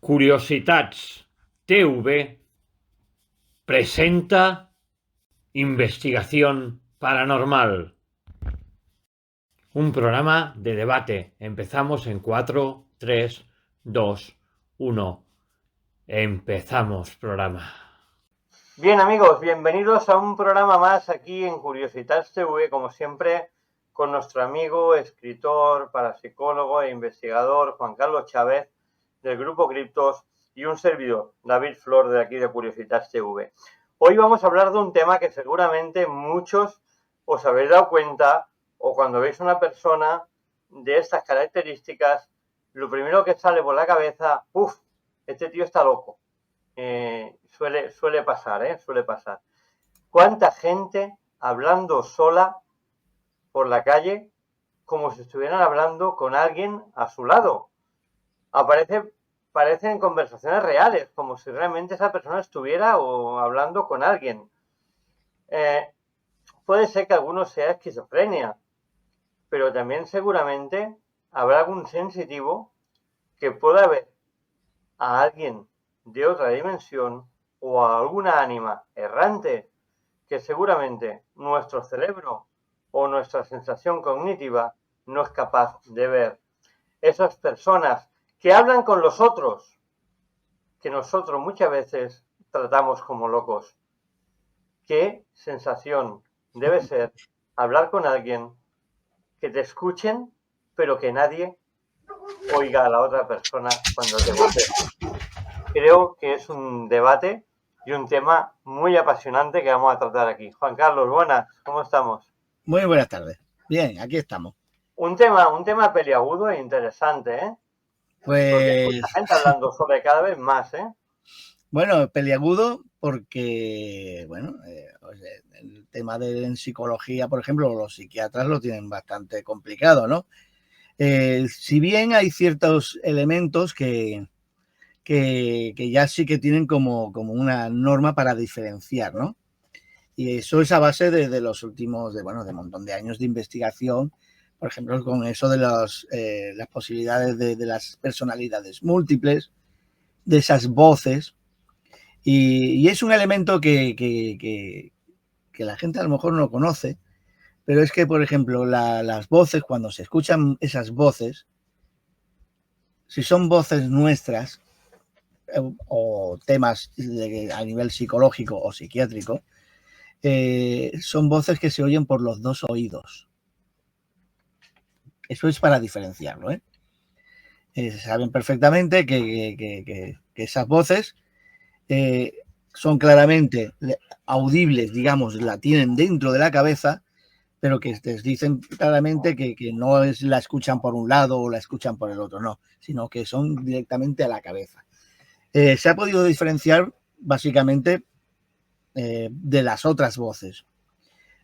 Curiositats TV presenta Investigación Paranormal, un programa de debate. Empezamos en 4, 3, 2, 1. Empezamos programa. Bien, amigos, bienvenidos a un programa más aquí en Curiositats TV, como siempre, con nuestro amigo, escritor, parapsicólogo e investigador Juan Carlos Chávez, del Grupo Criptos, y un servidor, David Flor, de aquí de Curiositats TV. Hoy vamos a hablar de un tema que seguramente muchos os habéis dado cuenta, o cuando veis una persona de estas características, lo primero que sale por la cabeza, este tío está loco. Suele pasar, suele pasar. ¿Cuánta gente hablando sola por la calle como si estuvieran hablando con alguien a su lado? Parecen conversaciones reales, como si realmente esa persona estuviera hablando con alguien. Puede ser que alguno sea esquizofrenia, pero también seguramente habrá algún sensitivo que pueda ver a alguien de otra dimensión o a alguna ánima errante que seguramente nuestro cerebro o nuestra sensación cognitiva no es capaz de ver. Esas personas que hablan con los otros, que nosotros muchas veces tratamos como locos. ¿Qué sensación debe ser hablar con alguien que te escuchen, pero que nadie oiga a la otra persona cuando te contesta? Creo que es un debate y un tema muy apasionante que vamos a tratar aquí. Juan Carlos, buenas, ¿cómo estamos? Muy buenas tardes. Bien, aquí estamos. Un tema peliagudo e interesante, ¿eh? Pues... Porque hay mucha gente hablando sobre cada vez más, ¿eh? Bueno, peliagudo porque, el tema de psicología, por ejemplo, los psiquiatras lo tienen bastante complicado, ¿no? Si bien hay ciertos elementos que ya sí que tienen como una norma para diferenciar, ¿no? Y eso es a base de los últimos, de un montón de años de investigación, por ejemplo, con eso de las posibilidades de las personalidades múltiples, de esas voces. Y es un elemento que la gente a lo mejor no conoce, pero es que, por ejemplo, las voces, cuando se escuchan esas voces, si son voces nuestras o temas a nivel psicológico o psiquiátrico, son voces que se oyen por los dos oídos. Eso es para diferenciarlo, ¿eh? Saben perfectamente que esas voces son claramente audibles, digamos, la tienen dentro de la cabeza, pero que les dicen claramente que no la escuchan por un lado o la escuchan por el otro, no, sino que son directamente a la cabeza. Se ha podido diferenciar básicamente de las otras voces.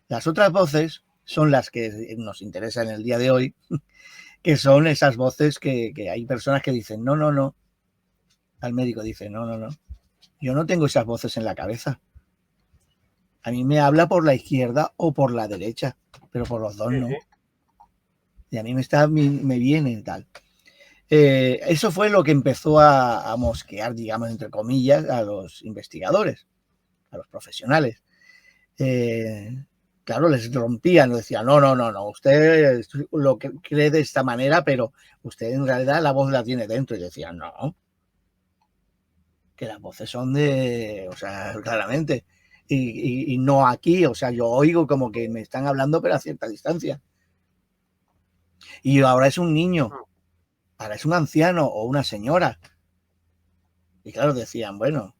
Las otras voces son las que nos interesan en el día de hoy, que son esas voces que hay personas que dicen, no, al médico dice, no, yo no tengo esas voces en la cabeza. A mí me habla por la izquierda o por la derecha, pero por los dos no. Sí. Y a mí me viene tal. Eso fue lo que empezó a mosquear, digamos, entre comillas, a los investigadores, a los profesionales. Claro, les rompían, decían, no, usted lo que cree de esta manera, pero usted en realidad la voz la tiene dentro. Y decían, no, que las voces son claramente, y no aquí, yo oigo como que me están hablando, pero a cierta distancia. Y ahora es un niño, ahora es un anciano o una señora. Y claro, decían, bueno,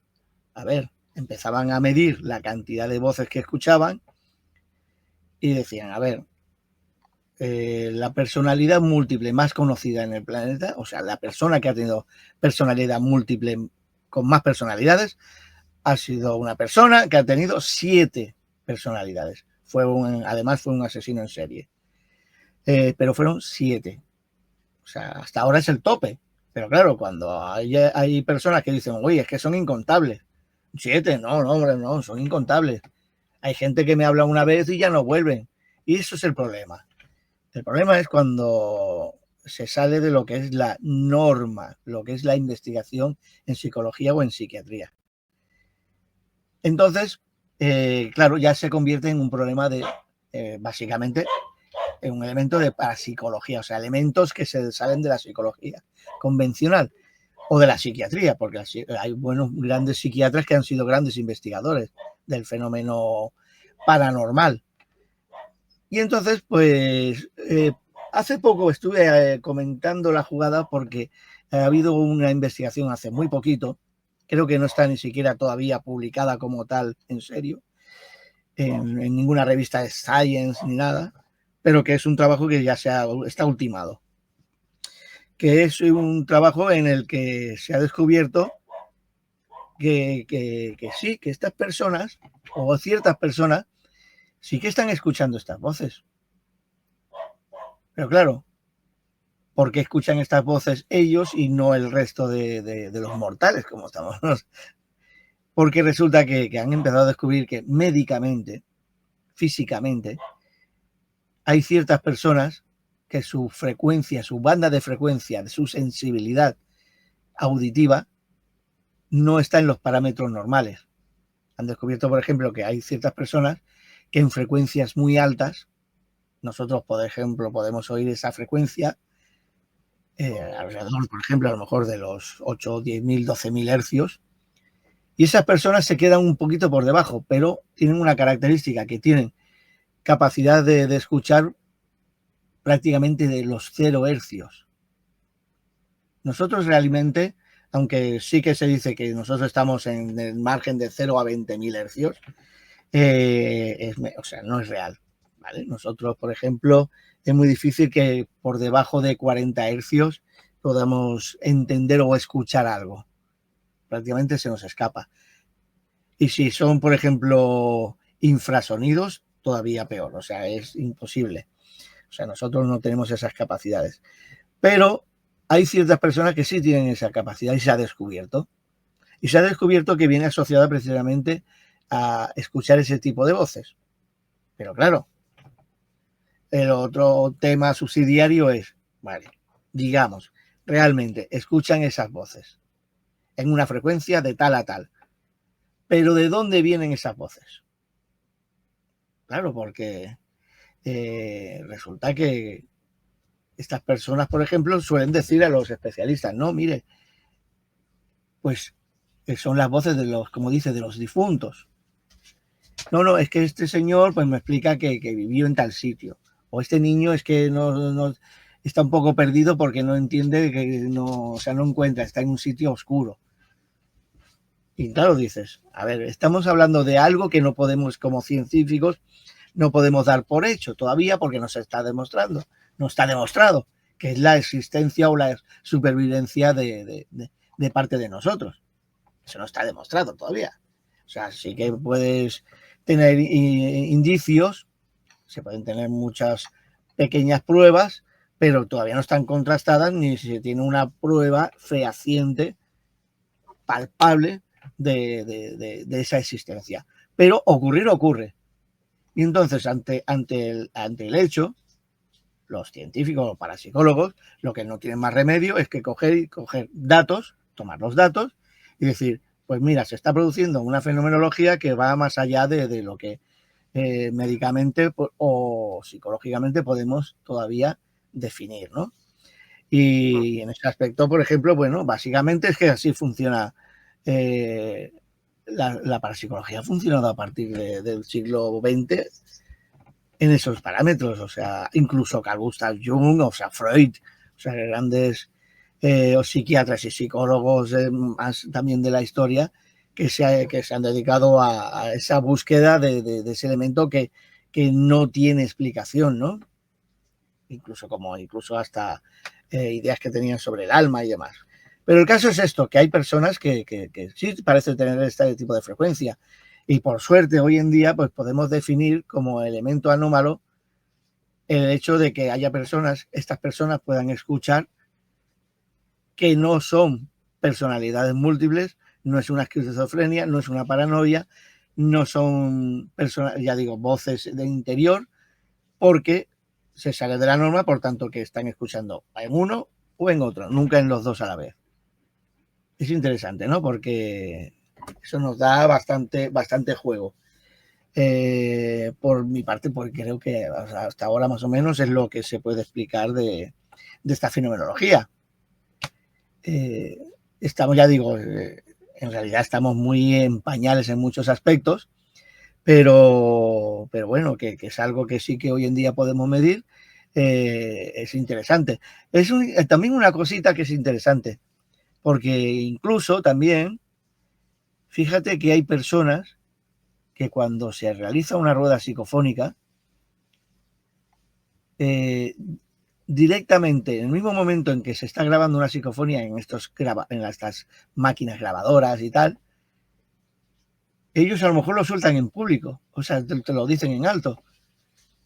a ver, empezaban a medir la cantidad de voces que escuchaban y decían, a ver, la personalidad múltiple más conocida en el planeta, la persona que ha tenido personalidad múltiple con más personalidades, ha sido una persona que ha tenido 7 personalidades. Además fue un asesino en serie. Pero fueron 7. Hasta ahora es el tope. Pero claro, cuando hay personas que dicen, oye, es que son incontables. 7, no, hombre, no, son incontables. Hay gente que me habla una vez y ya no vuelven. Y eso es el problema. El problema es cuando se sale de lo que es la norma, lo que es la investigación en psicología o en psiquiatría. Entonces, claro, ya se convierte en un problema de, básicamente, en un elemento de parapsicología, o sea, elementos que se salen de la psicología convencional o de la psiquiatría, porque hay buenos grandes psiquiatras que han sido grandes investigadores del fenómeno paranormal. Y entonces, pues, hace poco estuve comentando la jugada porque ha habido una investigación hace muy poquito, creo que no está ni siquiera todavía publicada como tal, en serio, en ninguna revista de Science ni nada, pero que es un trabajo que ya está ultimado, que es un trabajo en el que se ha descubierto que sí, que estas personas, o ciertas personas, sí que están escuchando estas voces. Pero claro, ¿por qué escuchan estas voces ellos y no el resto de los mortales, como estamos? Porque resulta que han empezado a descubrir que médicamente, físicamente, hay ciertas personas que su frecuencia, su banda de frecuencia, su sensibilidad auditiva no está en los parámetros normales. Han descubierto, por ejemplo, que hay ciertas personas que en frecuencias muy altas, nosotros, por ejemplo, podemos oír esa frecuencia alrededor, por ejemplo, a lo mejor de los 8, 10.000, 12.000 hercios, y esas personas se quedan un poquito por debajo, pero tienen una característica, que tienen capacidad de escuchar prácticamente de los 0 hercios. Nosotros realmente, aunque sí que se dice que nosotros estamos en el margen de 0 a 20.000 hercios, o sea, no es real, ¿vale? Nosotros, por ejemplo, es muy difícil que por debajo de 40 hercios podamos entender o escuchar algo. Prácticamente se nos escapa. Y si son, por ejemplo, infrasonidos, todavía peor, o sea, es imposible. O sea, nosotros no tenemos esas capacidades. Pero hay ciertas personas que sí tienen esa capacidad y se ha descubierto. Y se ha descubierto que viene asociada precisamente a escuchar ese tipo de voces. Pero claro, el otro tema subsidiario es, vale, digamos, realmente escuchan esas voces en una frecuencia de tal a tal. Pero ¿de dónde vienen esas voces? Claro, porque resulta que estas personas, por ejemplo, suelen decir a los especialistas, no, mire, pues son las voces de los, como dice, de los difuntos. No, es que este señor pues me explica que vivió en tal sitio. O este niño es que no está un poco perdido porque no entiende, que no, o sea, no encuentra, está en un sitio oscuro. Y claro, dices, a ver, estamos hablando de algo que no podemos, como científicos, no podemos dar por hecho todavía porque no se está demostrando, no está demostrado, que es la existencia o la supervivencia de parte de nosotros. Eso no está demostrado todavía. O sea, sí que puedes tener indicios, se pueden tener muchas pequeñas pruebas, pero todavía no están contrastadas ni se tiene una prueba fehaciente, palpable de esa existencia. Pero ocurrir ocurre. Y entonces, ante el hecho, los científicos o parapsicólogos lo que no tienen más remedio es que coger datos, tomar los datos y decir, pues mira, se está produciendo una fenomenología que va más allá de lo que médicamente o psicológicamente podemos todavía definir, ¿no? Y en ese aspecto, por ejemplo, bueno, básicamente es que así funciona. La parapsicología ha funcionado a partir del siglo XX en esos parámetros, o sea, incluso Carl Gustav Jung, o sea, Freud, o sea, grandes psiquiatras y psicólogos más también de la historia que se han dedicado a esa búsqueda de ese elemento que no tiene explicación, ¿no? Incluso hasta ideas que tenían sobre el alma y demás. Pero el caso es esto, que hay personas que sí parecen tener este tipo de frecuencia. Y por suerte, hoy en día, pues podemos definir como elemento anómalo el hecho de que haya estas personas puedan escuchar que no son personalidades múltiples, no es una esquizofrenia, no es una paranoia, no son voces de interior, porque se sale de la norma, por tanto que están escuchando en uno o en otro, nunca en los dos a la vez. Es interesante, ¿no? Porque eso nos da bastante juego. Por mi parte, porque creo que hasta ahora más o menos es lo que se puede explicar de esta fenomenología. Estamos, ya digo, en realidad estamos muy en pañales en muchos aspectos, pero bueno, que es algo que sí que hoy en día podemos medir, es interesante. Es también una cosita que es interesante, porque incluso también, fíjate que hay personas que cuando se realiza una rueda psicofónica, directamente, en el mismo momento en que se está grabando una psicofonía en estas máquinas grabadoras y tal, ellos a lo mejor lo sueltan en público, o sea, te lo dicen en alto.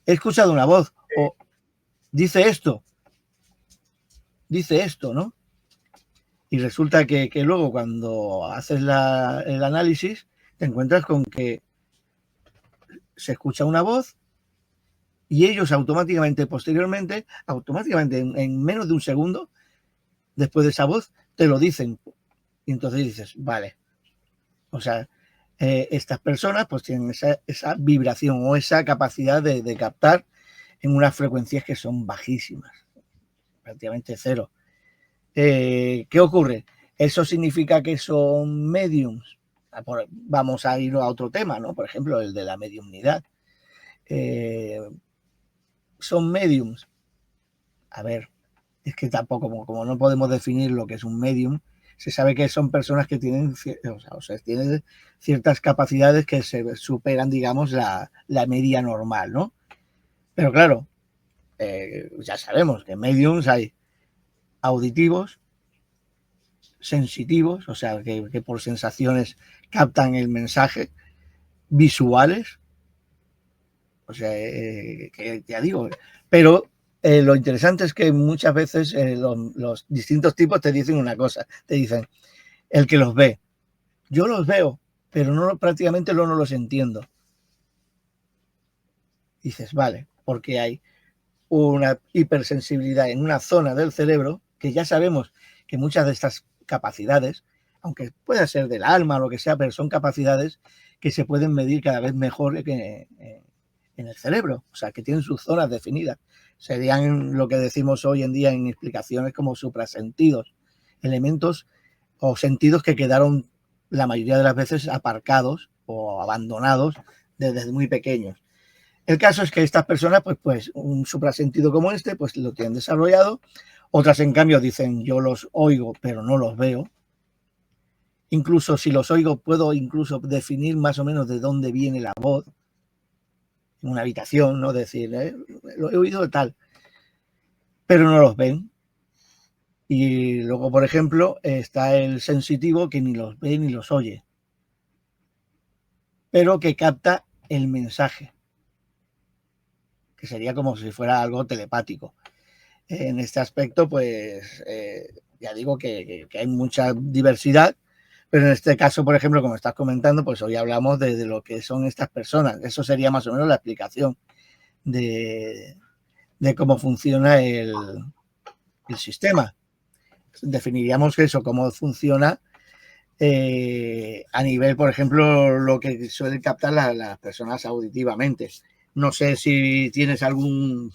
He escuchado una voz, o dice esto, ¿no? Y resulta que luego cuando haces el análisis, te encuentras con que se escucha una voz y ellos automáticamente, posteriormente, en menos de un segundo, después de esa voz, te lo dicen. Y entonces dices, vale, o sea, estas personas pues tienen esa vibración o esa capacidad de captar en unas frecuencias que son bajísimas, prácticamente cero. ¿Qué ocurre? Eso significa que son mediums. Vamos a ir a otro tema, ¿no? Por ejemplo, el de la mediumnidad. Son mediums. A ver, es que tampoco, como no podemos definir lo que es un medium, se sabe que son personas que tienen, tienen ciertas capacidades que se superan, digamos, la media normal, ¿no? Pero claro, ya sabemos que mediums hay auditivos, sensitivos, o sea, que por sensaciones captan el mensaje, visuales, o sea, que ya digo, pero lo interesante es que muchas veces los distintos tipos te dicen una cosa, te dicen, el que los ve, yo los veo, pero prácticamente no los entiendo. Dices, vale, porque hay una hipersensibilidad en una zona del cerebro que ya sabemos que muchas de estas capacidades, aunque pueda ser del alma o lo que sea, pero son capacidades que se pueden medir cada vez mejor que en el cerebro, o sea, que tienen sus zonas definidas. Serían lo que decimos hoy en día en explicaciones como suprasentidos, elementos o sentidos que quedaron la mayoría de las veces aparcados o abandonados desde muy pequeños. El caso es que estas personas, pues un suprasentido como este, pues lo tienen desarrollado. Otras, en cambio, dicen, yo los oigo, pero no los veo. Incluso si los oigo, puedo incluso definir más o menos de dónde viene la voz. En una habitación, ¿no? Decir, lo he oído de tal. Pero no los ven. Y luego, por ejemplo, está el sensitivo que ni los ve ni los oye, pero que capta el mensaje, que sería como si fuera algo telepático. En este aspecto, pues ya digo que hay mucha diversidad, pero en este caso, por ejemplo, como estás comentando, pues hoy hablamos de lo que son estas personas. Eso sería más o menos la explicación de cómo funciona el sistema. Definiríamos eso, cómo funciona a nivel, por ejemplo, lo que suelen captar las personas auditivamente. No sé si tienes algún...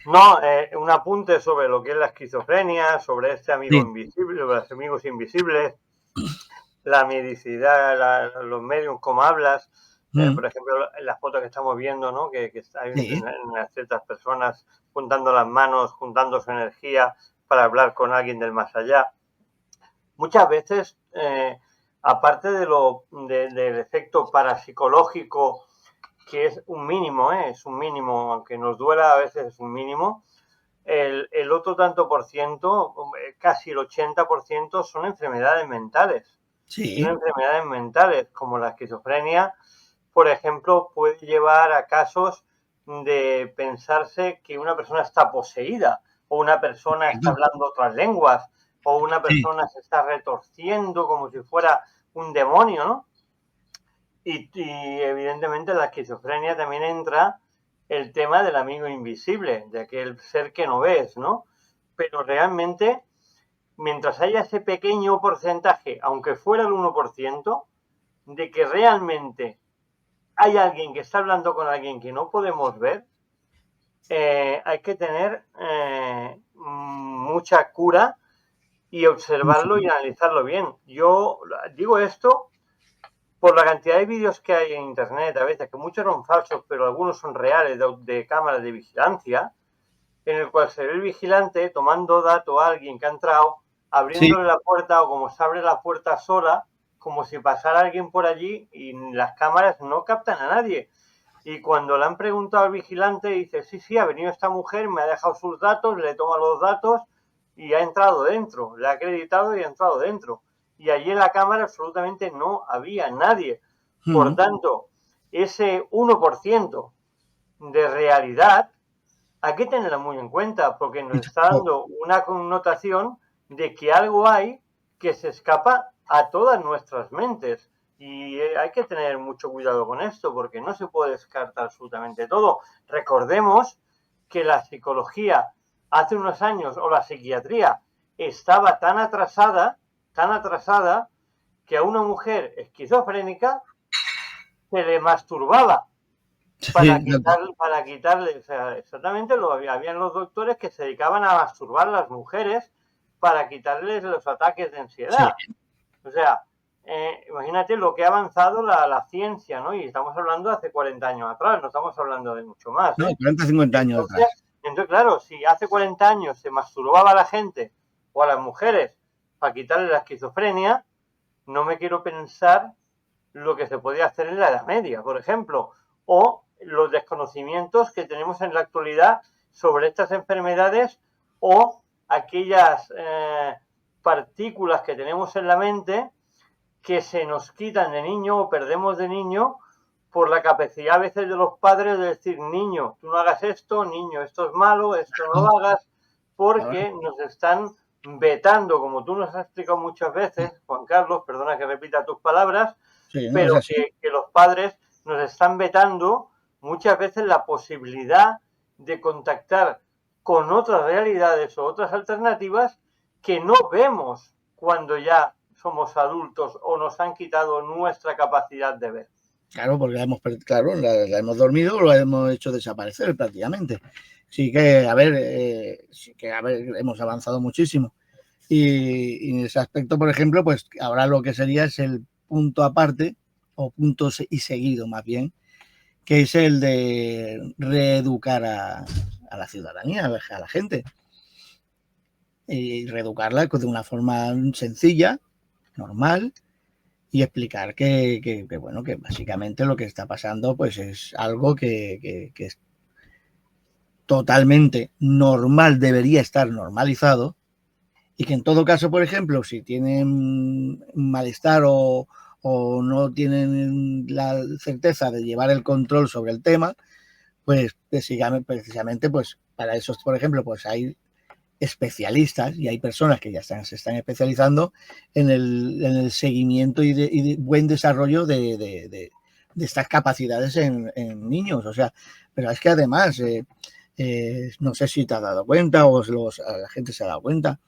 No, un apunte sobre lo que es la esquizofrenia, sobre este amigo invisible, los amigos invisibles, la medicidad, los medios, como hablas. Por ejemplo, en las fotos que estamos viendo, ¿no? Que hay en ciertas personas juntando las manos, juntando su energía para hablar con alguien del más allá. Muchas veces, aparte del efecto parapsicológico, que es un mínimo, es un mínimo, aunque nos duela a veces es un mínimo, el otro tanto por ciento, casi el 80%, son enfermedades mentales. Sí. Son enfermedades mentales, como la esquizofrenia, por ejemplo, puede llevar a casos de pensarse que una persona está poseída, o una persona está hablando otras lenguas, o una persona se está retorciendo como si fuera un demonio, ¿no? Y evidentemente la esquizofrenia también entra el tema del amigo invisible, de aquel ser que no ves, ¿no? Pero realmente, mientras haya ese pequeño porcentaje, aunque fuera el 1%, de que realmente hay alguien que está hablando con alguien que no podemos ver, hay que tener mucha cura y observarlo y analizarlo bien. Yo digo esto por la cantidad de vídeos que hay en internet, a veces, que muchos son falsos, pero algunos son reales, de cámaras de vigilancia, en el cual se ve el vigilante tomando dato a alguien que ha entrado, abriéndole la puerta, o como se abre la puerta sola, como si pasara alguien por allí, y las cámaras no captan a nadie. Y cuando le han preguntado al vigilante, dice, sí, ha venido esta mujer, me ha dejado sus datos, le toma los datos y ha entrado dentro, le ha acreditado y ha entrado dentro. Y allí en la cámara absolutamente no había nadie. Por tanto, ese 1% de realidad hay que tenerla muy en cuenta, porque nos está dando una connotación de que algo hay que se escapa a todas nuestras mentes. Y hay que tener mucho cuidado con esto, porque no se puede descartar absolutamente todo. Recordemos que la psicología hace unos años, o la psiquiatría, estaba tan atrasada, que a una mujer esquizofrénica se le masturbaba para quitarle, o sea, exactamente habían los doctores que se dedicaban a masturbar a las mujeres para quitarles los ataques de ansiedad. Sí. O sea, imagínate lo que ha avanzado la ciencia, ¿no? Y estamos hablando de hace 40 años atrás, no estamos hablando de mucho más. No, 40, 50 años atrás. Entonces, claro, si hace 40 años se masturbaba a la gente o a las mujeres para quitarle la esquizofrenia, no me quiero pensar lo que se podía hacer en la Edad Media, por ejemplo, o los desconocimientos que tenemos en la actualidad sobre estas enfermedades, o aquellas partículas que tenemos en la mente que se nos quitan de niño o perdemos de niño por la capacidad a veces de los padres de decir, niño, tú no hagas esto, niño, esto es malo, esto no lo hagas, porque nos están vetando, como tú nos has explicado muchas veces, Juan Carlos, perdona que repita tus palabras, sí, no, pero que los padres nos están vetando muchas veces la posibilidad de contactar con otras realidades o otras alternativas que no vemos cuando ya somos adultos o nos han quitado nuestra capacidad de ver. Claro, porque la hemos dormido o la hemos hecho desaparecer prácticamente. Sí que, a ver, hemos avanzado muchísimo. Y en ese aspecto, por ejemplo, pues ahora lo que sería es el punto aparte, o punto y seguido más bien, que es el de reeducar a la ciudadanía, a la gente. Y reeducarla de una forma sencilla, normal, y explicar que bueno, que básicamente lo que está pasando pues es algo que es totalmente normal, debería estar normalizado, y que en todo caso, por ejemplo, si tienen malestar o no tienen la certeza de llevar el control sobre el tema, pues precisamente pues para eso, por ejemplo, pues hay especialistas y hay personas que ya se están especializando en el seguimiento y de buen desarrollo de estas capacidades en niños. O sea, pero es que además, no sé si te has dado cuenta o la gente se ha dado cuenta,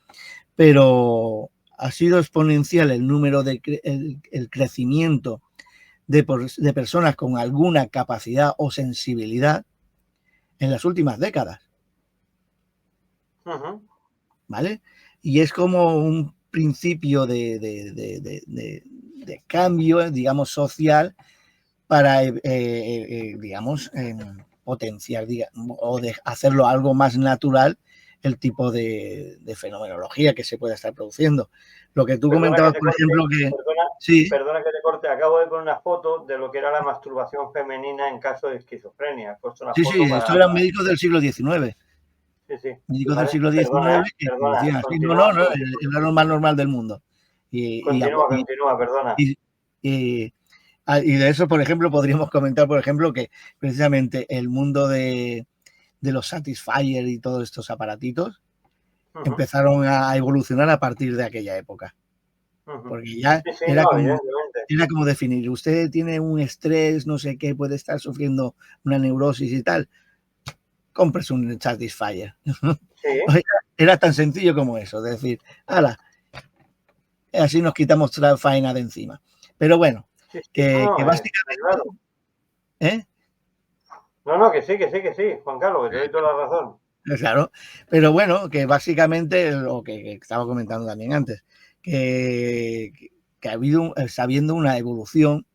pero ha sido exponencial el número el crecimiento de personas con alguna capacidad o sensibilidad en las últimas décadas. ¿Vale? Y es como un principio de cambio, digamos, social para, digamos, potenciar, o de hacerlo algo más natural el tipo de fenomenología que se pueda estar produciendo. Lo que tú comentabas, por ejemplo, que... Perdona que te corte, acabo de poner una foto de lo que era la masturbación femenina en caso de esquizofrenia. Sí, esto eran médicos del siglo XIX. Sí. Médicos del siglo XIX que decían así, no, es lo más normal del mundo. Continúa, perdona. Y de eso, por ejemplo, podríamos comentar, por ejemplo, que precisamente el mundo de los Satisfyer y todos estos aparatitos empezaron a evolucionar a partir de aquella época. Porque ya era como definir, usted tiene un estrés, no sé qué, puede estar sufriendo una neurosis y tal. compres un Satisfyer. Sí. Era tan sencillo como eso, es decir, ala, así nos quitamos la faena de encima. Pero bueno, Sí, sí, que no, básicamente... claro. ¿eh? No, que sí, Juan Carlos, que te doy toda la razón. Claro, pero bueno, que básicamente lo que estaba comentando también antes, que ha habido, está habiendo una evolución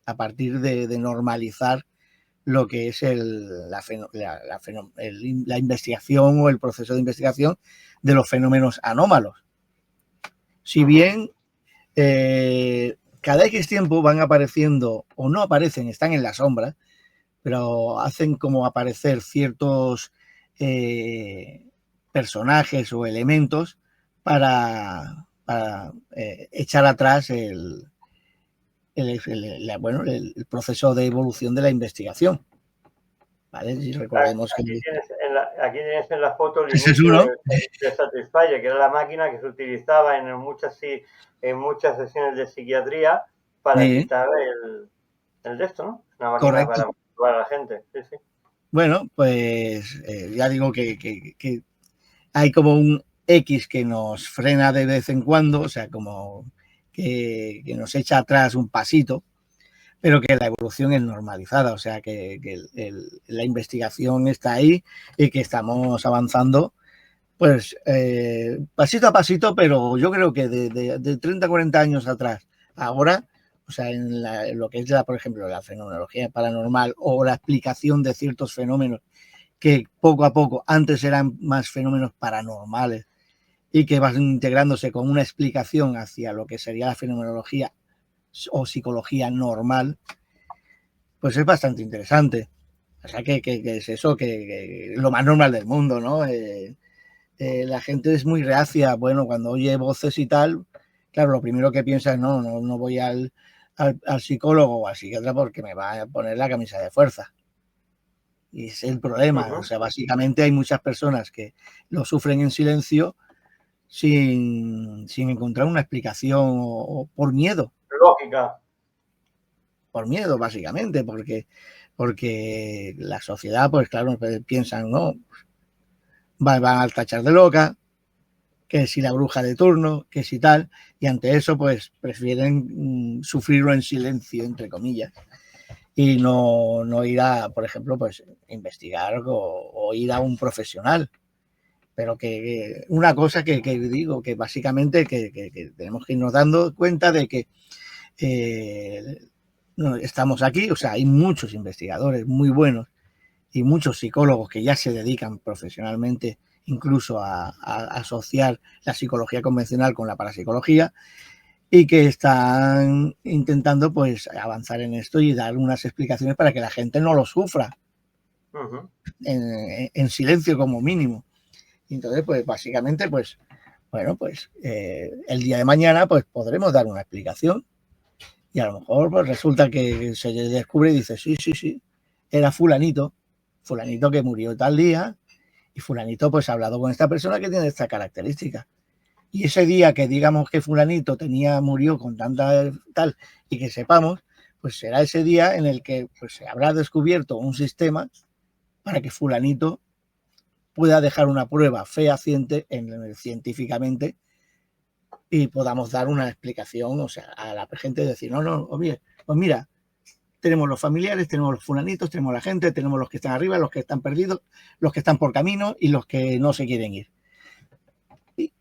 a partir de normalizar lo que es la investigación o el proceso de investigación de los fenómenos anómalos. Si bien cada X tiempo van apareciendo o no aparecen, están en la sombra, pero hacen como aparecer ciertos personajes o elementos para echar atrás el proceso de evolución de la investigación. ¿Vale? Si recordemos aquí tienes en la foto el ese es inicio uno. de Satisfyer, que era la máquina que se utilizaba en muchas sesiones de psiquiatría para quitar el de esto, ¿no? Una máquina Correcto. para motivar a la gente. Sí, sí. Bueno, pues ya digo que hay como un X que nos frena de vez en cuando, o sea, como que nos echa atrás un pasito, pero que la evolución es normalizada, o sea, que la investigación está ahí y que estamos avanzando, pues pasito a pasito, pero yo creo que de 30 a 40 años atrás, ahora, o sea, en lo que es, por ejemplo, la fenomenología paranormal o la explicación de ciertos fenómenos que poco a poco, antes eran más fenómenos paranormales y que van integrándose con una explicación hacia lo que sería la fenomenología o psicología normal, pues es bastante interesante. O sea, que es eso, que lo más normal del mundo, ¿no? La gente es muy reacia, bueno, cuando oye voces y tal, claro, lo primero que piensa es, no voy al psicólogo o al psiquiatra porque me va a poner la camisa de fuerza. Y es el problema. O sea, básicamente hay muchas personas que lo sufren en silencio sin encontrar una explicación o por miedo. Lógica. Por miedo, básicamente, porque la sociedad, pues claro, piensan, no, van a tachar de loca, que si la bruja de turno, que si tal, y ante eso, pues prefieren sufrirlo en silencio, entre comillas, y no ir a, por ejemplo, pues investigar o ir a un profesional. Pero que una cosa que digo, que básicamente que tenemos que irnos dando cuenta de que no, estamos aquí, o sea, hay muchos investigadores muy buenos y muchos psicólogos que ya se dedican profesionalmente incluso a asociar la psicología convencional con la parapsicología y que están intentando pues avanzar en esto y dar unas explicaciones para que la gente no lo sufra en silencio como mínimo. Y entonces, pues básicamente, pues bueno, pues el día de mañana pues podremos dar una explicación y a lo mejor pues resulta que se descubre y dice, sí, era fulanito que murió tal día y fulanito pues ha hablado con esta persona que tiene esta característica. Y ese día que digamos que fulanito murió con tanta tal y que sepamos, pues será ese día en el que pues, se habrá descubierto un sistema para que fulanito pueda dejar una prueba fehaciente científicamente y podamos dar una explicación, o sea, a la gente decir, oye, pues mira, tenemos los familiares, tenemos los fulanitos, tenemos la gente, tenemos los que están arriba, los que están perdidos, los que están por camino y los que no se quieren ir.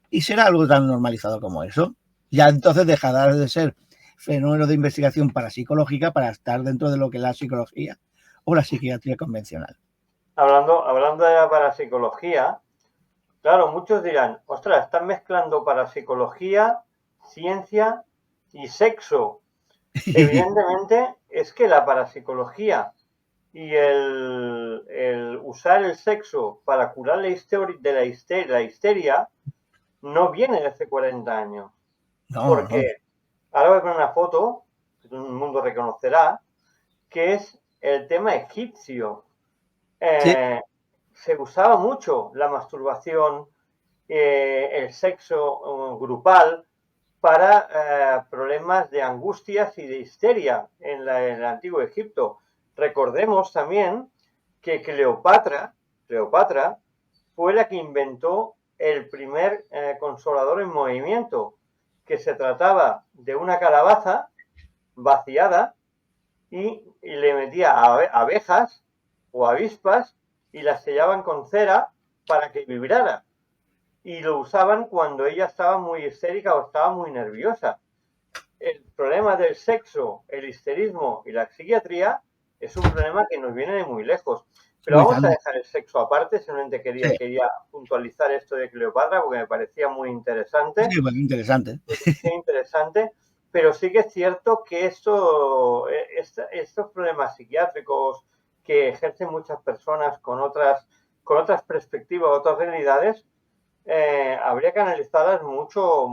Y será algo tan normalizado como eso. Ya entonces dejará de ser fenómeno de investigación parapsicológica para estar dentro de lo que es la psicología o la psiquiatría convencional. Hablando de la parapsicología, claro, muchos dirán, ostras, están mezclando parapsicología, ciencia y sexo. Evidentemente es que la parapsicología y el usar el sexo para curar la histeria no viene de hace 40 años. Porque ahora voy a poner una foto, que todo el mundo reconocerá, que es el tema egipcio. Se usaba mucho la masturbación, el sexo grupal para problemas de angustias y de histeria en el antiguo Egipto. Recordemos también que Cleopatra Cleopatra, fue la que inventó el primer consolador en movimiento, que se trataba de una calabaza vaciada y le metía abejas o avispas y las sellaban con cera para que vibrara. Y lo usaban cuando ella estaba muy histérica o estaba muy nerviosa. El problema del sexo, el histerismo y la psiquiatría es un problema que nos viene de muy lejos. Pero vamos a dejar el sexo aparte, simplemente quería puntualizar esto de Cleopatra porque me parecía muy interesante. Sí, bueno, interesante. Sí, interesante, pero sí que es cierto que estos problemas psiquiátricos que ejercen muchas personas con otras perspectivas, otras realidades, habría que analizarlas mucho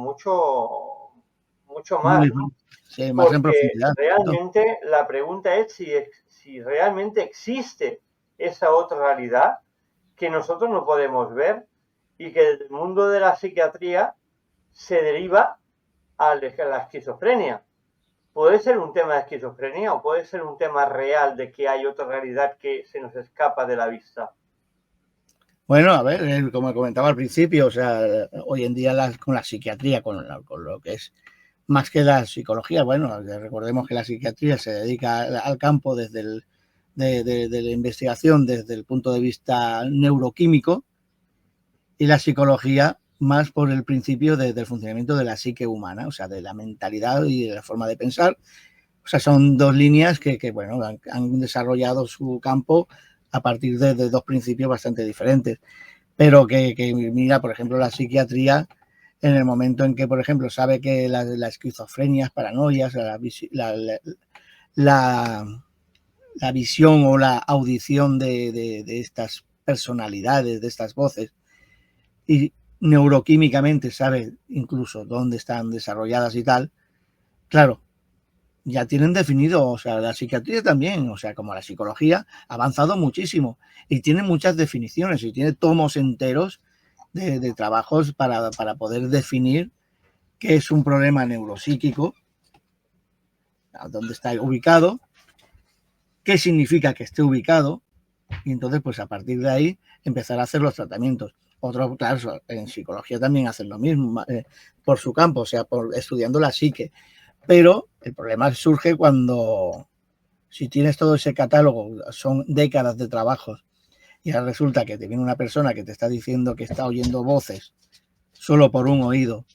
más, ¿no? Sí, más en Porque profundidad. realmente la pregunta es si realmente existe esa otra realidad que nosotros no podemos ver y que del mundo de la psiquiatría se deriva a la esquizofrenia. Puede ser un tema de esquizofrenia o puede ser un tema real de que hay otra realidad que se nos escapa de la vista. Bueno, a ver, como comentaba al principio, o sea, hoy en día con la psiquiatría, con lo que es más que la psicología, bueno, recordemos que la psiquiatría se dedica al campo de la investigación desde el punto de vista neuroquímico y la psicología más por el principio del funcionamiento de la psique humana, o sea, de la mentalidad y de la forma de pensar. O sea, son dos líneas que bueno, han desarrollado su campo a partir de dos principios bastante diferentes. Pero que mira, por ejemplo, la psiquiatría, en el momento en que, por ejemplo, sabe que la esquizofrenia, paranoias, la visión o la audición de estas personalidades, de estas voces, y neuroquímicamente sabe incluso dónde están desarrolladas y tal, claro, ya tienen definido, o sea, la psiquiatría también, o sea, como la psicología, ha avanzado muchísimo y tiene muchas definiciones y tiene tomos enteros de trabajos para poder definir qué es un problema neuropsíquico, dónde está ubicado, qué significa que esté ubicado, y entonces, pues a partir de ahí, empezar a hacer los tratamientos. Otros, claro, en psicología también hacen lo mismo, por su campo, o sea, estudiando la psique. Pero el problema surge cuando, si tienes todo ese catálogo, son décadas de trabajos, y ahora resulta que te viene una persona que te está diciendo que está oyendo voces solo por un oído,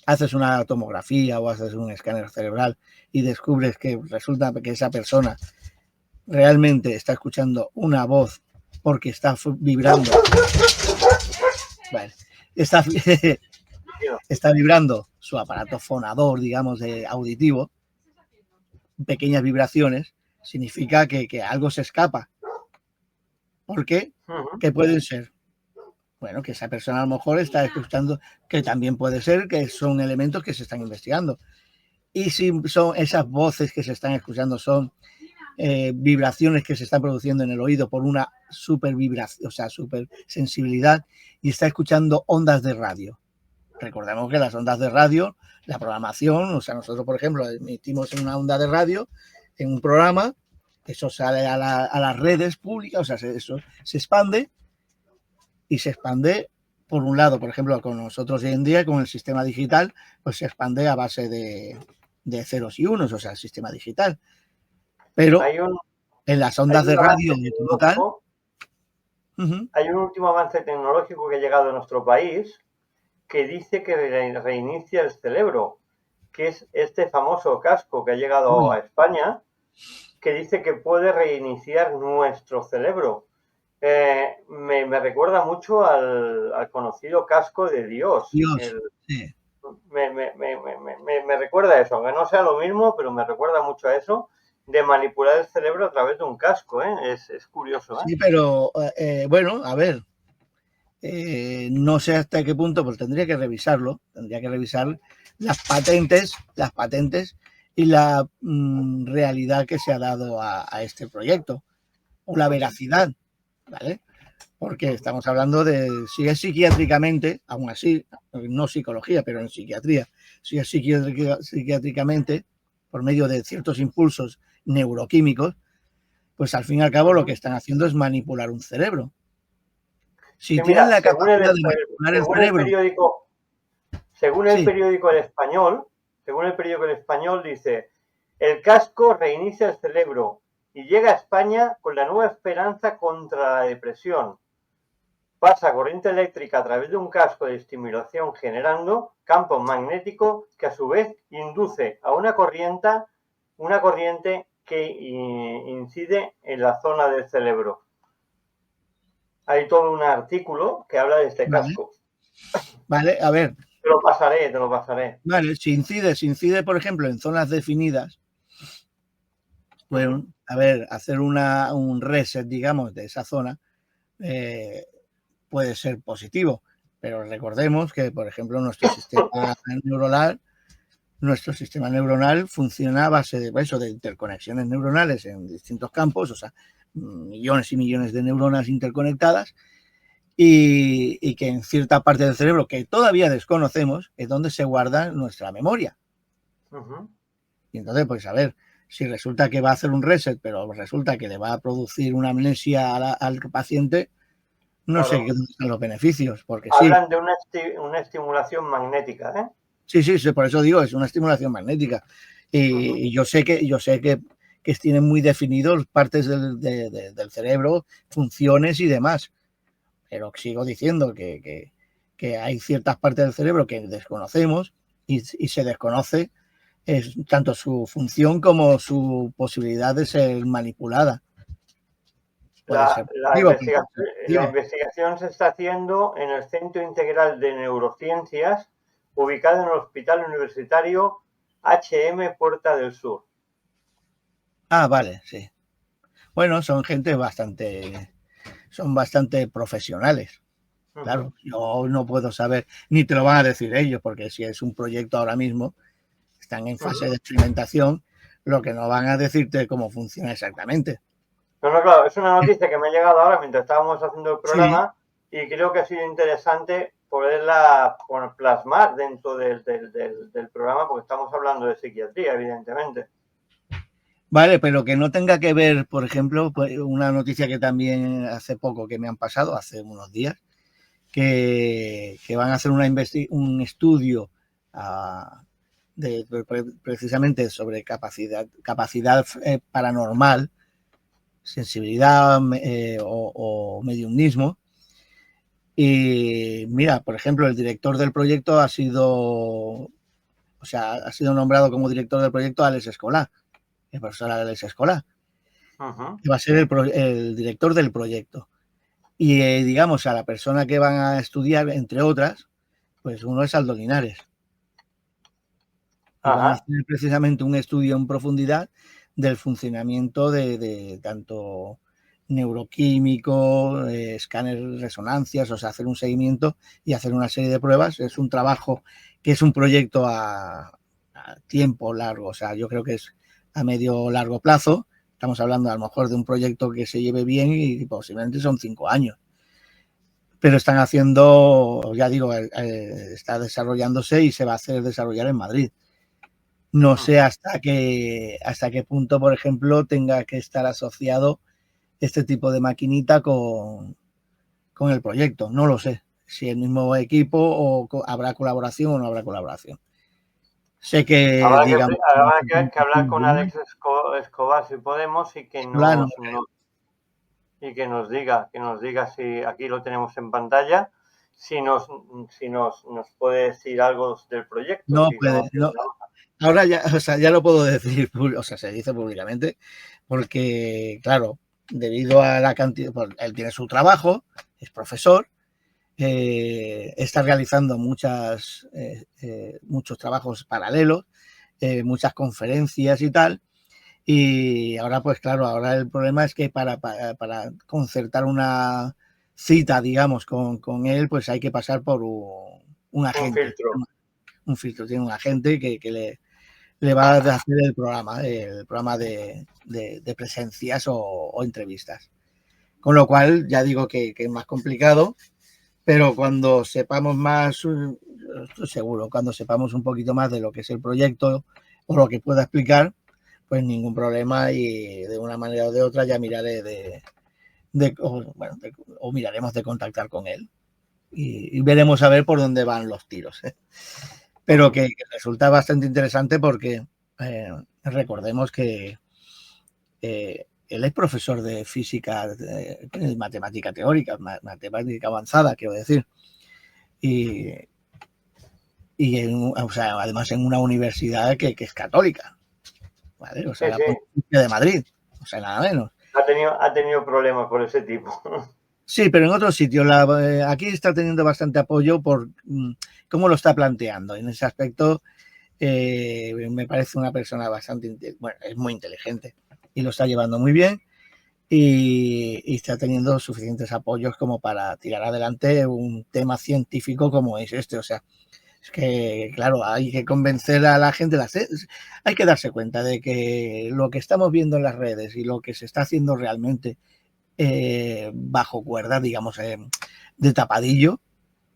haces una tomografía o haces un escáner cerebral y descubres que resulta que esa persona realmente está escuchando una voz porque está vibrando. Bueno, está vibrando su aparato fonador, digamos, auditivo, pequeñas vibraciones, significa que algo se escapa. ¿Por qué? ¿Qué pueden ser? Bueno, que esa persona a lo mejor está escuchando, que también puede ser que son elementos que se están investigando. Y si son esas voces que se están escuchando son vibraciones que se están produciendo en el oído por una super vibración, o sea, super sensibilidad, y está escuchando ondas de radio. Recordemos que las ondas de radio, la programación, o sea, nosotros, por ejemplo, emitimos en una onda de radio, en un programa, eso sale a las redes públicas, o sea, eso se expande, y se expande, por un lado, por ejemplo, con nosotros hoy en día, con el sistema digital, pues se expande a base de ceros y unos, o sea, el sistema digital. Pero en las ondas de radio como tal. Hay un último avance tecnológico que ha llegado a nuestro país que dice que reinicia el cerebro, que es este famoso casco que ha llegado a España, que dice que puede reiniciar nuestro cerebro. Me recuerda mucho al conocido casco de Dios. Sí. Me recuerda a eso, aunque no sea lo mismo, pero me recuerda mucho a eso, de manipular el cerebro a través de un casco, ¿eh? Es curioso, ¿eh? Sí, pero bueno, a ver, no sé hasta qué punto, pues tendría que revisar las patentes y la realidad que se ha dado a este proyecto, o la veracidad, ¿vale? Porque estamos hablando de si es psiquiátricamente, aún así, no psicología, pero en psiquiatría, si es psiquiátricamente, por medio de ciertos impulsos neuroquímicos, pues al fin y al cabo lo que están haciendo es manipular un cerebro. Si Sí, tienen mira, la capacidad de manipular el cerebro, según el sí, periódico El Español dice, el casco reinicia el cerebro y llega a España con la nueva esperanza contra la depresión. Pasa corriente eléctrica a través de un casco de estimulación generando campo magnético que a su vez induce a una corriente que incide en la zona del cerebro. Hay todo un artículo que habla de este vale, casco. vale, a ver, Te lo pasaré. vale, si incide, por ejemplo, en zonas definidas, pues, a ver, hacer un reset, digamos, de esa zona puede ser positivo, pero recordemos que, por ejemplo, nuestro sistema neuronal funciona a base de eso, de interconexiones neuronales en distintos campos, o sea, millones y millones de neuronas interconectadas, y que en cierta parte del cerebro que todavía desconocemos es donde se guarda nuestra memoria. Y entonces, pues a ver, si resulta que va a hacer un reset, pero resulta que le va a producir una amnesia al paciente, no sé qué son los beneficios, porque sí. Hablan de una estimulación magnética, ¿eh? Sí, por eso digo, es una estimulación magnética. Y yo sé que tienen muy definidos partes del cerebro, funciones y demás. Pero sigo diciendo que hay ciertas partes del cerebro que desconocemos y se desconoce tanto su función como su posibilidad de ser manipulada. La investigación se está haciendo en el Centro Integral de Neurociencias, ubicado en el Hospital Universitario HM Puerta del Sur. Ah, vale, sí. Bueno, son bastante profesionales. Claro, yo no puedo saber, ni te lo van a decir ellos, porque si es un proyecto ahora mismo, están en fase de experimentación, lo que no van a decirte cómo funciona exactamente. No, claro, es una noticia que me ha llegado ahora mientras estábamos haciendo el programa, sí. Y creo que ha sido interesante poderla plasmar dentro del programa, porque estamos hablando de psiquiatría, evidentemente. Vale, pero que no tenga que ver, por ejemplo, una noticia que también hace poco que me han pasado, hace unos días, que van a hacer un estudio precisamente sobre capacidad paranormal, sensibilidad o mediumismo. Y mira, por ejemplo, el director del proyecto ha sido nombrado como director del proyecto Alex Escolá, el profesor Alex Escolá, que va a ser el director del proyecto. Y digamos, a la persona que van a estudiar, entre otras, pues uno es Aldo Linares. Y van a hacer precisamente un estudio en profundidad del funcionamiento de tanto neuroquímico, escáner, resonancias, o sea, hacer un seguimiento y hacer una serie de pruebas. Es un trabajo que es un proyecto a tiempo largo, o sea, yo creo que es a medio largo plazo. Estamos hablando a lo mejor de un proyecto que se lleve bien y posiblemente son 5 años. Pero están haciendo, ya digo, está desarrollándose y se va a hacer desarrollar en Madrid. No sé hasta qué punto, por ejemplo, tenga que estar asociado este tipo de maquinita con el proyecto. No lo sé. Si el mismo equipo o habrá colaboración o no habrá colaboración. Sé que, habrá digamos... que hablar con Alex Escobar si podemos y que nos diga si aquí lo tenemos en pantalla, si nos puede decir algo del proyecto. No puede, no. Ahora ya, o sea, ya lo puedo decir, o sea, se dice públicamente, porque, claro, debido a la cantidad, pues, él tiene su trabajo, es profesor, está realizando muchos trabajos paralelos, muchas conferencias y tal, y ahora, pues claro, ahora el problema es que para concertar una cita, digamos, con él, pues hay que pasar por un agente. Un filtro, tiene un agente que le va a hacer el programa de presencias o entrevistas. Con lo cual, ya digo que es más complicado, pero cuando sepamos más, estoy seguro, cuando sepamos un poquito más de lo que es el proyecto o lo que pueda explicar, pues ningún problema y de una manera o de otra ya miraré o miraremos de contactar con él y veremos a ver por dónde van los tiros, ¿eh? Pero que resulta bastante interesante porque recordemos que él es profesor de física, de matemática teórica, matemática avanzada, quiero decir, o sea, además en una universidad que es católica, ¿vale? O sea, Sí, la sí. Pontificia de Madrid, o sea, nada menos. Ha tenido problemas por ese tipo. Sí, pero en otros sitios. Aquí está teniendo bastante apoyo por cómo lo está planteando. En ese aspecto me parece una persona bastante, bueno, es muy inteligente y lo está llevando muy bien y está teniendo suficientes apoyos como para tirar adelante un tema científico como es este. O sea, es que, claro, hay que convencer a la gente, hay que darse cuenta de que lo que estamos viendo en las redes y lo que se está haciendo realmente bajo cuerda, digamos, de tapadillo,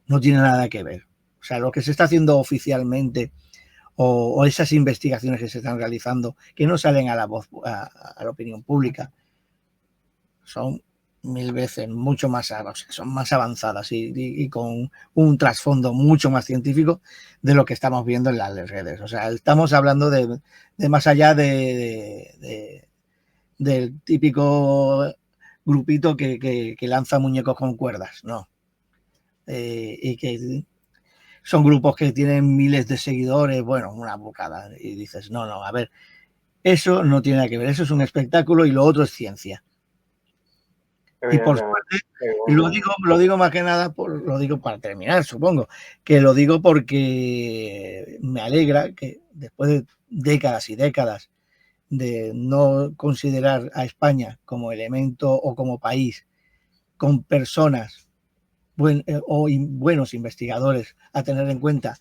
no tiene nada que ver. O sea, lo que se está haciendo oficialmente o esas investigaciones que se están realizando que no salen a la voz, a la opinión pública, son 1000 veces mucho más, o sea, son más avanzadas y con un trasfondo mucho más científico de lo que estamos viendo en las redes. O sea, estamos hablando de más allá del típico grupito que lanza muñecos con cuerdas, no. Y que son grupos que tienen miles de seguidores, bueno, una bocada. Y dices, no, a ver, eso no tiene nada que ver, eso es un espectáculo y lo otro es ciencia. Y por suerte, lo digo más que nada, lo digo para terminar, supongo, que lo digo porque me alegra que después de décadas y décadas de no considerar a España como elemento o como país con personas buenos investigadores a tener en cuenta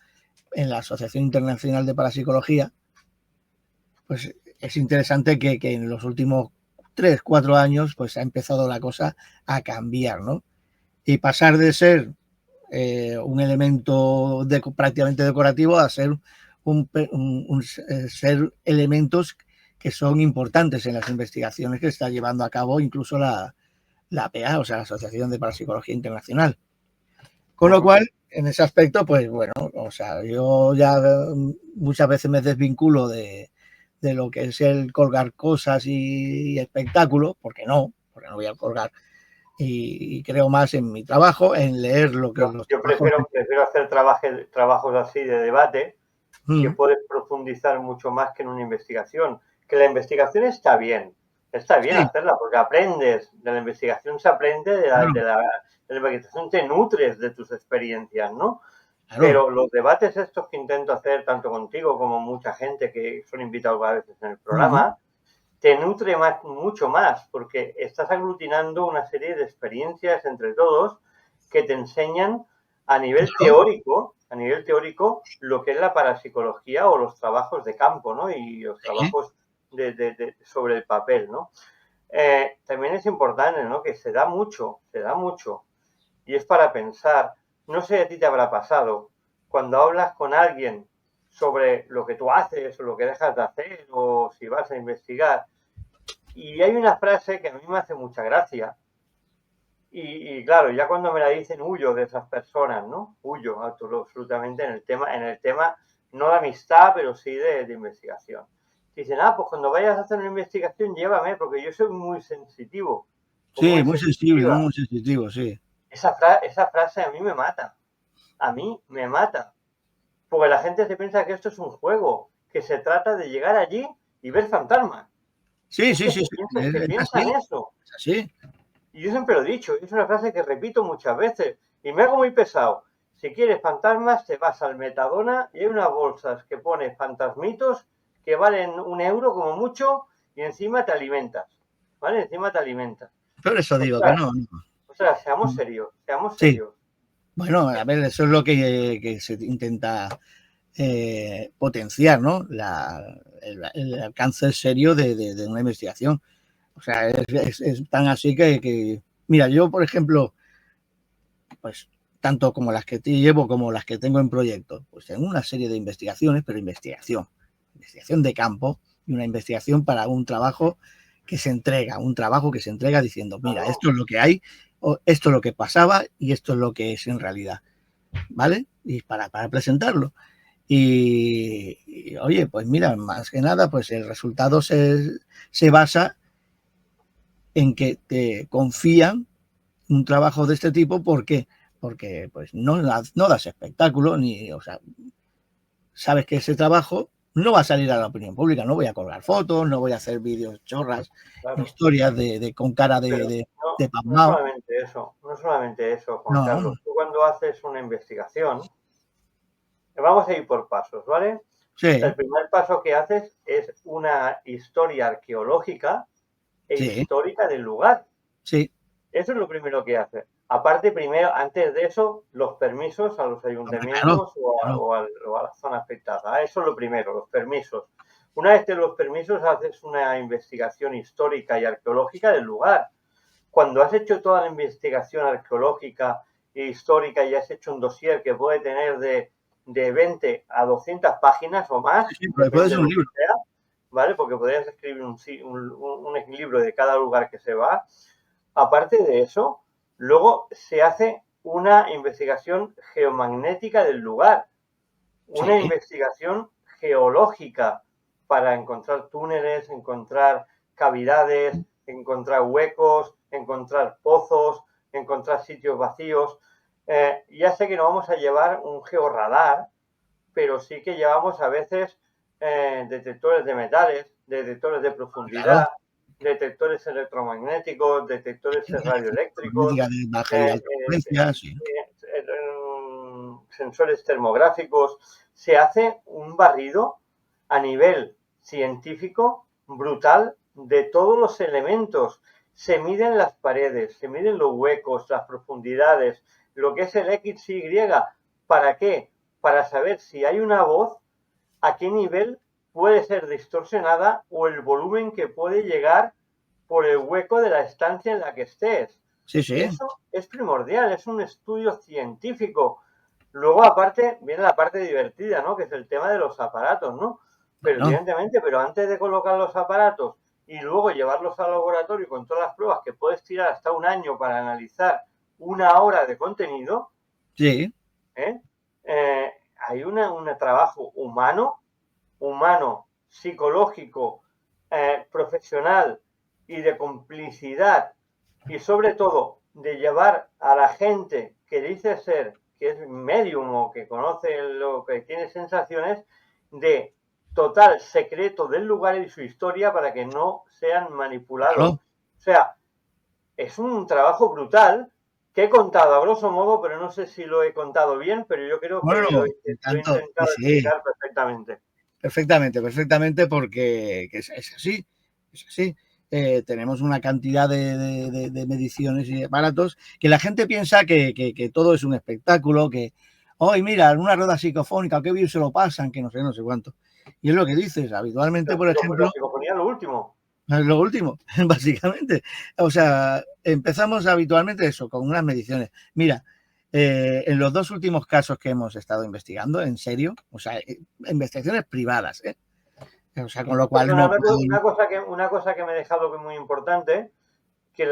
en la Asociación Internacional de Parapsicología, pues es interesante que en los últimos 3-4 años pues ha empezado la cosa a cambiar, ¿no? Y pasar de ser un elemento prácticamente decorativo a ser ser elementos que son importantes en las investigaciones que está llevando a cabo incluso la APA, o sea, la Asociación de Parapsicología Internacional. Con lo cual, en ese aspecto, pues bueno, o sea, yo ya muchas veces me desvinculo de lo que es el colgar cosas y espectáculos, porque no voy a colgar, y creo más en mi trabajo, en leer lo que... Yo prefiero hacer trabajos así de debate, que puedes profundizar mucho más que en una investigación. Que la investigación está bien hacerla, porque aprendes, de la investigación se aprende, de la investigación te nutres de tus experiencias, ¿no? Claro. Pero los debates estos que intento hacer, tanto contigo como mucha gente que son invitados a veces en el programa, te nutre mucho más, porque estás aglutinando una serie de experiencias entre todos que te enseñan a nivel teórico, lo que es la parapsicología o los trabajos de campo, ¿no? Y los trabajos sobre el papel, ¿no? También es importante, ¿no? Que se da mucho, y es para pensar. No sé si a ti te habrá pasado, cuando hablas con alguien sobre lo que tú haces o lo que dejas de hacer o si vas a investigar, y hay una frase que a mí me hace mucha gracia, y claro, ya cuando me la dicen huyo de esas personas, ¿no? Huyo absolutamente en el tema no de amistad, pero sí de investigación. Dicen, pues cuando vayas a hacer una investigación llévame, porque yo soy muy sensitivo. Sí, muy sensible, muy sensitivo, sí. Esa frase a mí me mata. Porque la gente se piensa que esto es un juego, que se trata de llegar allí y ver fantasmas. Sí. Piensan eso. Es así. Y yo siempre lo he dicho, es una frase que repito muchas veces y me hago muy pesado. Si quieres fantasmas, te vas al Metadona y hay unas bolsas que pones fantasmitos que valen €1 como mucho y encima te alimentas. ¿Vale? Por eso digo que no. O sea, seamos serios. Sí. Bueno, a ver, eso es lo que se intenta potenciar, ¿no? El alcance serio de una investigación. O sea, es tan así que, mira, yo, por ejemplo, pues tanto como las que te llevo como las que tengo en proyecto, pues tengo una serie de investigaciones, pero investigación de campo y una investigación para un trabajo que se entrega, un trabajo que se entrega diciendo, mira, esto es lo que hay, o esto es lo que pasaba y esto es lo que es en realidad, ¿vale? Y para presentarlo. Y, oye, pues mira, más que nada, pues el resultado se basa en que te confían un trabajo de este tipo porque pues no das espectáculo, ni, o sea, sabes que ese trabajo no va a salir a la opinión pública, no voy a colgar fotos, no voy a hacer vídeos chorras, Claro. historias con cara Pero de no pasmao. solamente eso, Juan No, Carlos. Tú cuando haces una investigación, vamos a ir por pasos, ¿vale? El sí, primer paso que haces es una historia arqueológica e sí, histórica del lugar. sí, Eso es lo primero que haces. Aparte, primero, antes de eso, los permisos a los hombre, claro, ayuntamientos claro. o a la zona afectada. Eso es lo primero, los permisos. Una vez que los permisos, haces una investigación histórica y arqueológica del lugar. Cuando has hecho toda la investigación arqueológica e histórica y has hecho un dossier que puede tener de 20 a 200 páginas o más, Sí, pero puede depende ser de un lo que libro. sea, ¿vale? Porque podrías escribir un libro de cada lugar que se va. Aparte de eso, luego se hace una investigación geomagnética del lugar, una Sí, investigación geológica para encontrar túneles, encontrar cavidades, encontrar huecos, encontrar pozos, encontrar sitios vacíos. Ya sé que no vamos a llevar un georradar, pero sí que llevamos a veces detectores de metales, detectores de claro. profundidad, detectores electromagnéticos, detectores radioeléctricos, Política de baja y eh, alta frecuencia, sí. sensores termográficos. Se hace un barrido a nivel científico brutal de todos los elementos. Se miden las paredes, se miden los huecos, las profundidades, lo que es el XY. ¿Para qué? Para saber si hay una voz, a qué nivel puede ser distorsionada o el volumen que puede llegar por el hueco de la estancia en la que estés. Sí, sí. Eso es primordial, es un estudio científico. Luego, aparte, viene la parte divertida, ¿no? Que es el tema de los aparatos, ¿no? Pero Bueno, evidentemente, pero antes de colocar los aparatos y luego llevarlos al laboratorio con todas las pruebas que puedes tirar hasta un año para analizar una hora de contenido, sí, ¿eh? Hay un trabajo humano, psicológico, profesional y de complicidad y sobre todo de llevar a la gente que dice ser, que es medium o que conoce lo que tiene sensaciones, de total secreto del lugar y su historia para que no sean manipulados. claro. O sea, es un trabajo brutal que he contado a grosso modo, pero no sé si lo he contado bien, pero yo creo que lo Bueno, he tanto, sí, intentado sí, explicar perfectamente. perfectamente, porque es así, es así. Tenemos una cantidad de mediciones y de aparatos que la gente piensa que todo es un espectáculo, que, hoy mira, una rueda psicofónica, qué bien se lo pasan, que no sé cuánto. Y es lo que dices, habitualmente, por La ejemplo, psicofonía es lo último. es lo último, básicamente. O sea, empezamos habitualmente eso, con unas mediciones. Mira, en los dos últimos casos que hemos estado investigando, en serio, o sea, investigaciones privadas, ¿eh? O sea, con lo cual Perdona, no puedo... una cosa que me he dejado que es muy importante, que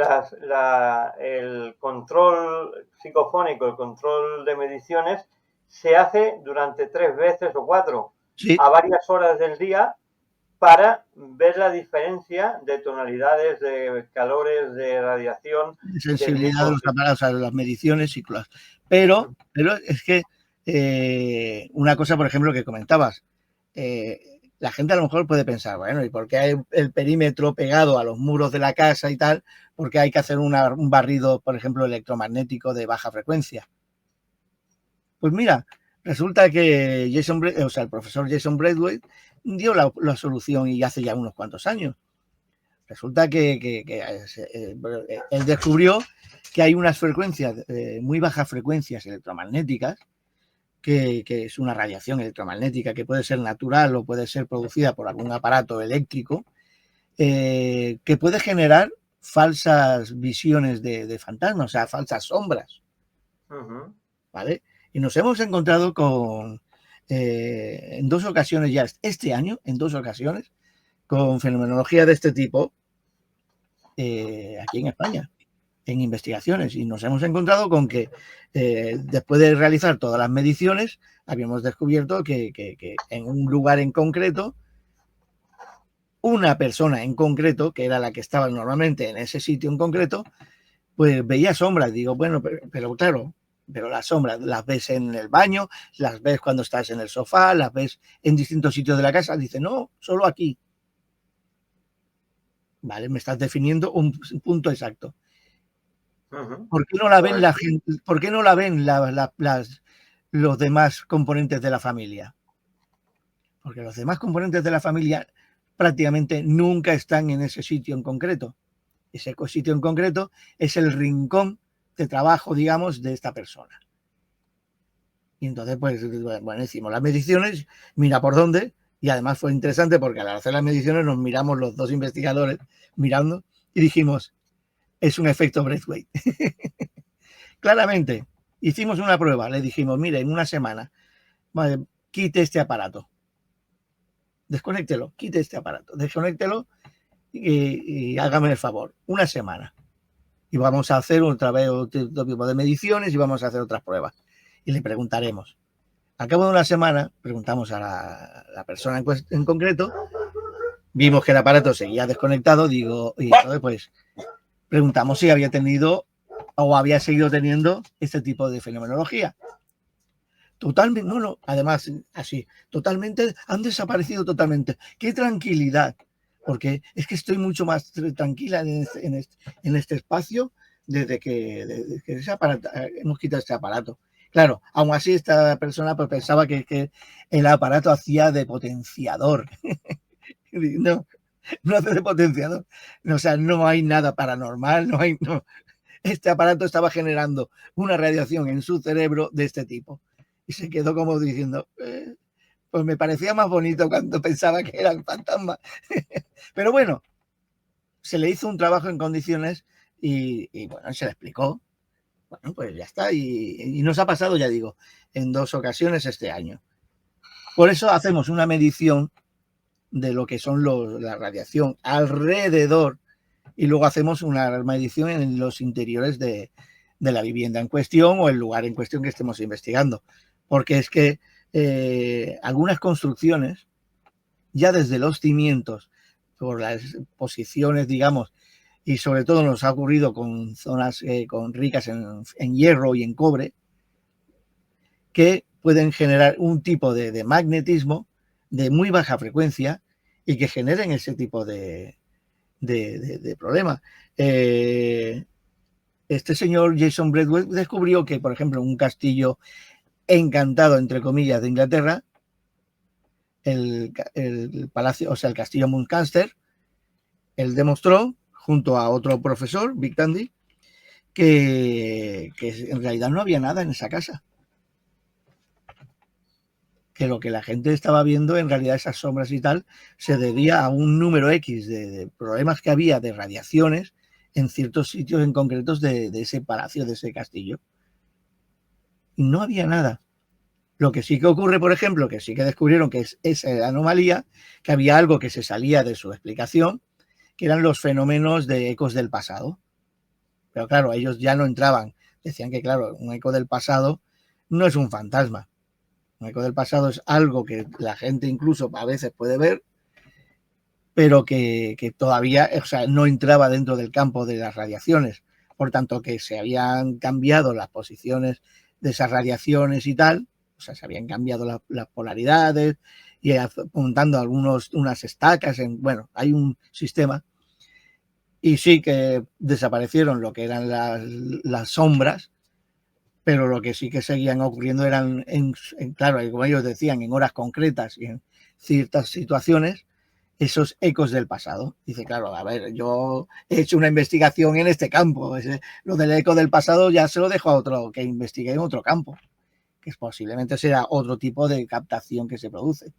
el control psicofónico, el control de mediciones, se hace durante 3 veces o 4, Sí, a varias horas del día, para ver la diferencia de tonalidades, de calores, de radiación del sensibilidad de mismo los sitio. aparatos, a las mediciones y cosas. Pero es que una cosa, por ejemplo, que comentabas, la gente a lo mejor puede pensar, bueno, ¿y por qué hay el perímetro pegado a los muros de la casa y tal? ¿Por qué hay que hacer un barrido, por ejemplo, electromagnético de baja frecuencia? Pues mira, resulta que el profesor Jason Braithwaite dio la solución y hace ya unos cuantos años. Resulta que él descubrió que hay unas frecuencias, muy bajas frecuencias electromagnéticas, que es una radiación electromagnética que puede ser natural o puede ser producida por algún aparato eléctrico, que puede generar falsas visiones de fantasmas, o sea, falsas sombras, ¿vale? Y nos hemos encontrado en dos ocasiones ya, este año, en dos ocasiones, con fenomenología de este tipo, aquí en España, en investigaciones, y nos hemos encontrado con que después de realizar todas las mediciones, habíamos descubierto que en un lugar en concreto, una persona en concreto, que era la que estaba normalmente en ese sitio en concreto, pues veía sombras. Digo, bueno, pero claro, pero las sombras las ves en el baño, las ves cuando estás en el sofá, las ves en distintos sitios de la casa. Dice, no, solo aquí. Vale, me estás definiendo un punto exacto. ¿Por qué no la ven la gente? ¿Por qué no la ven los demás componentes de la familia? Porque los demás componentes de la familia prácticamente nunca están en ese sitio en concreto. Ese sitio en concreto es el rincón de trabajo, digamos, de esta persona. Y entonces, pues, bueno, hicimos las mediciones, mira por dónde, y además fue interesante porque al hacer las mediciones nos miramos los dos investigadores mirando y dijimos, es un efecto Braithwaite. Claramente, hicimos una prueba, le dijimos, mire, en una semana, vale, quite este aparato, desconéctelo, quite este aparato, desconéctelo y hágame el favor, una semana. Y vamos a hacer otra vez otro tipo de mediciones y vamos a hacer otras pruebas. Y le preguntaremos. Al cabo de una semana, preguntamos a la persona en concreto, vimos que el aparato seguía desconectado, digo, y entonces pues preguntamos si había tenido o había seguido teniendo este tipo de fenomenología. Totalmente, no, además, así, totalmente, han desaparecido totalmente. ¡Qué tranquilidad! Porque es que estoy mucho más tranquila en este espacio desde que ese aparato, hemos quitado este aparato. Claro, aún así esta persona pues, pensaba que el aparato hacía de potenciador. No, no hace de potenciador. O sea, no hay nada paranormal, no. Este aparato estaba generando una radiación en su cerebro de este tipo. Y se quedó como diciendo, pues me parecía más bonito cuando pensaba que era el fantasma. Pero bueno, se le hizo un trabajo en condiciones y bueno, se le explicó. Bueno, pues ya está. Y nos ha pasado, ya digo, en 2 ocasiones este año. Por eso hacemos una medición de lo que son la radiación alrededor y luego hacemos una medición en los interiores de la vivienda en cuestión o el lugar en cuestión que estemos investigando. Porque es que algunas construcciones, ya desde los cimientos, por las posiciones, digamos, y sobre todo nos ha ocurrido con zonas ricas en hierro y en cobre, que pueden generar un tipo de magnetismo de muy baja frecuencia y que generen ese tipo de problemas. Este señor Jason Braithwaite descubrió que, por ejemplo, un castillo encantado, entre comillas, de Inglaterra, el palacio, o sea, el castillo Muncaster, él demostró, junto a otro profesor, Big Tandy, que en realidad no había nada en esa casa. Que lo que la gente estaba viendo, en realidad esas sombras y tal, se debía a un número X de problemas que había de radiaciones en ciertos sitios en concretos de ese palacio, de ese castillo. Y no había nada. Lo que sí que ocurre, por ejemplo, que sí que descubrieron que es esa anomalía, que había algo que se salía de su explicación, que eran los fenómenos de ecos del pasado. Pero claro, ellos ya no entraban. Decían que, claro, un eco del pasado no es un fantasma. Un eco del pasado es algo que la gente incluso a veces puede ver, pero que todavía, o sea, no entraba dentro del campo de las radiaciones. Por tanto, que se habían cambiado las posiciones de esas radiaciones y tal, o sea, se habían cambiado las polaridades y apuntando unas estacas. Bueno, hay un sistema. Y sí que desaparecieron lo que eran las sombras, pero lo que sí que seguían ocurriendo eran, claro, como ellos decían, en horas concretas y en ciertas situaciones, esos ecos del pasado. Dice, claro, a ver, yo he hecho una investigación en este campo, lo del eco del pasado ya se lo dejo a otro que investigue en otro campo, que posiblemente sea otro tipo de captación que se produce.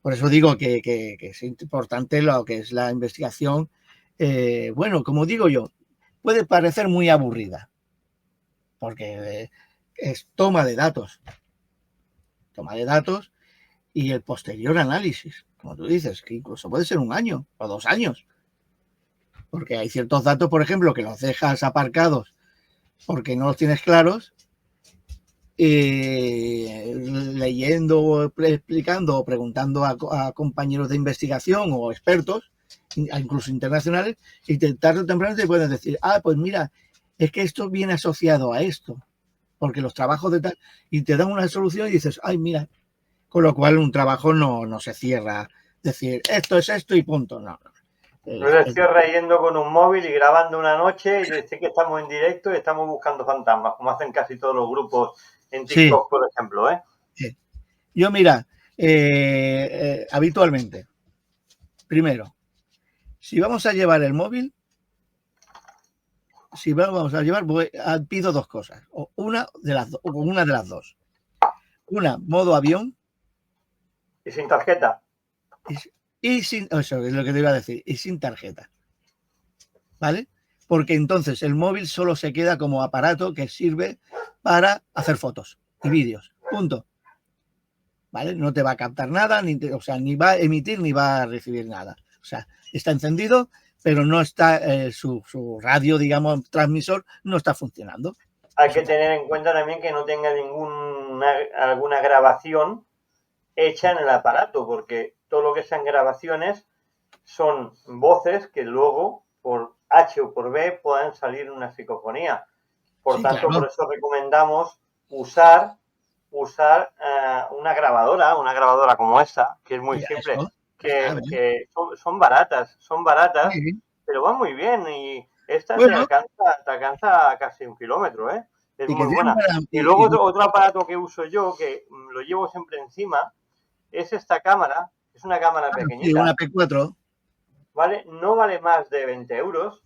Por eso digo que es importante lo que es la investigación. Bueno, como digo yo, puede parecer muy aburrida, porque es toma de datos y el posterior análisis, como tú dices, que incluso puede ser 1 año o 2 años. porque hay ciertos datos, por ejemplo, que los dejas aparcados porque no los tienes claros, leyendo, explicando o preguntando a compañeros de investigación o expertos, incluso internacionales, y tarde o temprano te pueden decir, pues mira, es que esto viene asociado a esto, porque los trabajos de tal, y te dan una solución y dices, ay, mira, con lo cual un trabajo no se cierra, decir, esto es esto y punto, no. No le estoy yendo con un móvil y grabando una noche y decir que estamos en directo y estamos buscando fantasmas, como hacen casi todos los grupos en TikTok, por ejemplo, ¿eh? Sí. Yo, mira, habitualmente, primero, si vamos a llevar el móvil, pido dos cosas, o una de las dos. Una, modo avión. ¿Y sin tarjeta? Y sin, eso es lo que te iba a decir, y sin tarjeta. ¿Vale? Porque entonces el móvil solo se queda como aparato que sirve para hacer fotos y vídeos. Punto. ¿Vale? No te va a captar nada, ni va a emitir ni va a recibir nada. O sea, está encendido, pero no está su radio, digamos, transmisor, no está funcionando. Hay que tener en cuenta también que no tenga alguna grabación hecha en el aparato, porque todo lo que sean grabaciones son voces que luego, por H o por B, puedan salir en una psicofonía. Por tanto, claro. Por eso recomendamos usar una grabadora como esta, que es muy simple, que son baratas, sí. Pero van muy bien y esta te alcanza casi 1 kilómetro, ¿eh? Es muy buena. Y luego otro aparato que uso yo, que lo llevo siempre encima, es esta cámara, es una cámara pequeñita. Sí, una P4. ¿Vale? No vale más de 20 euros,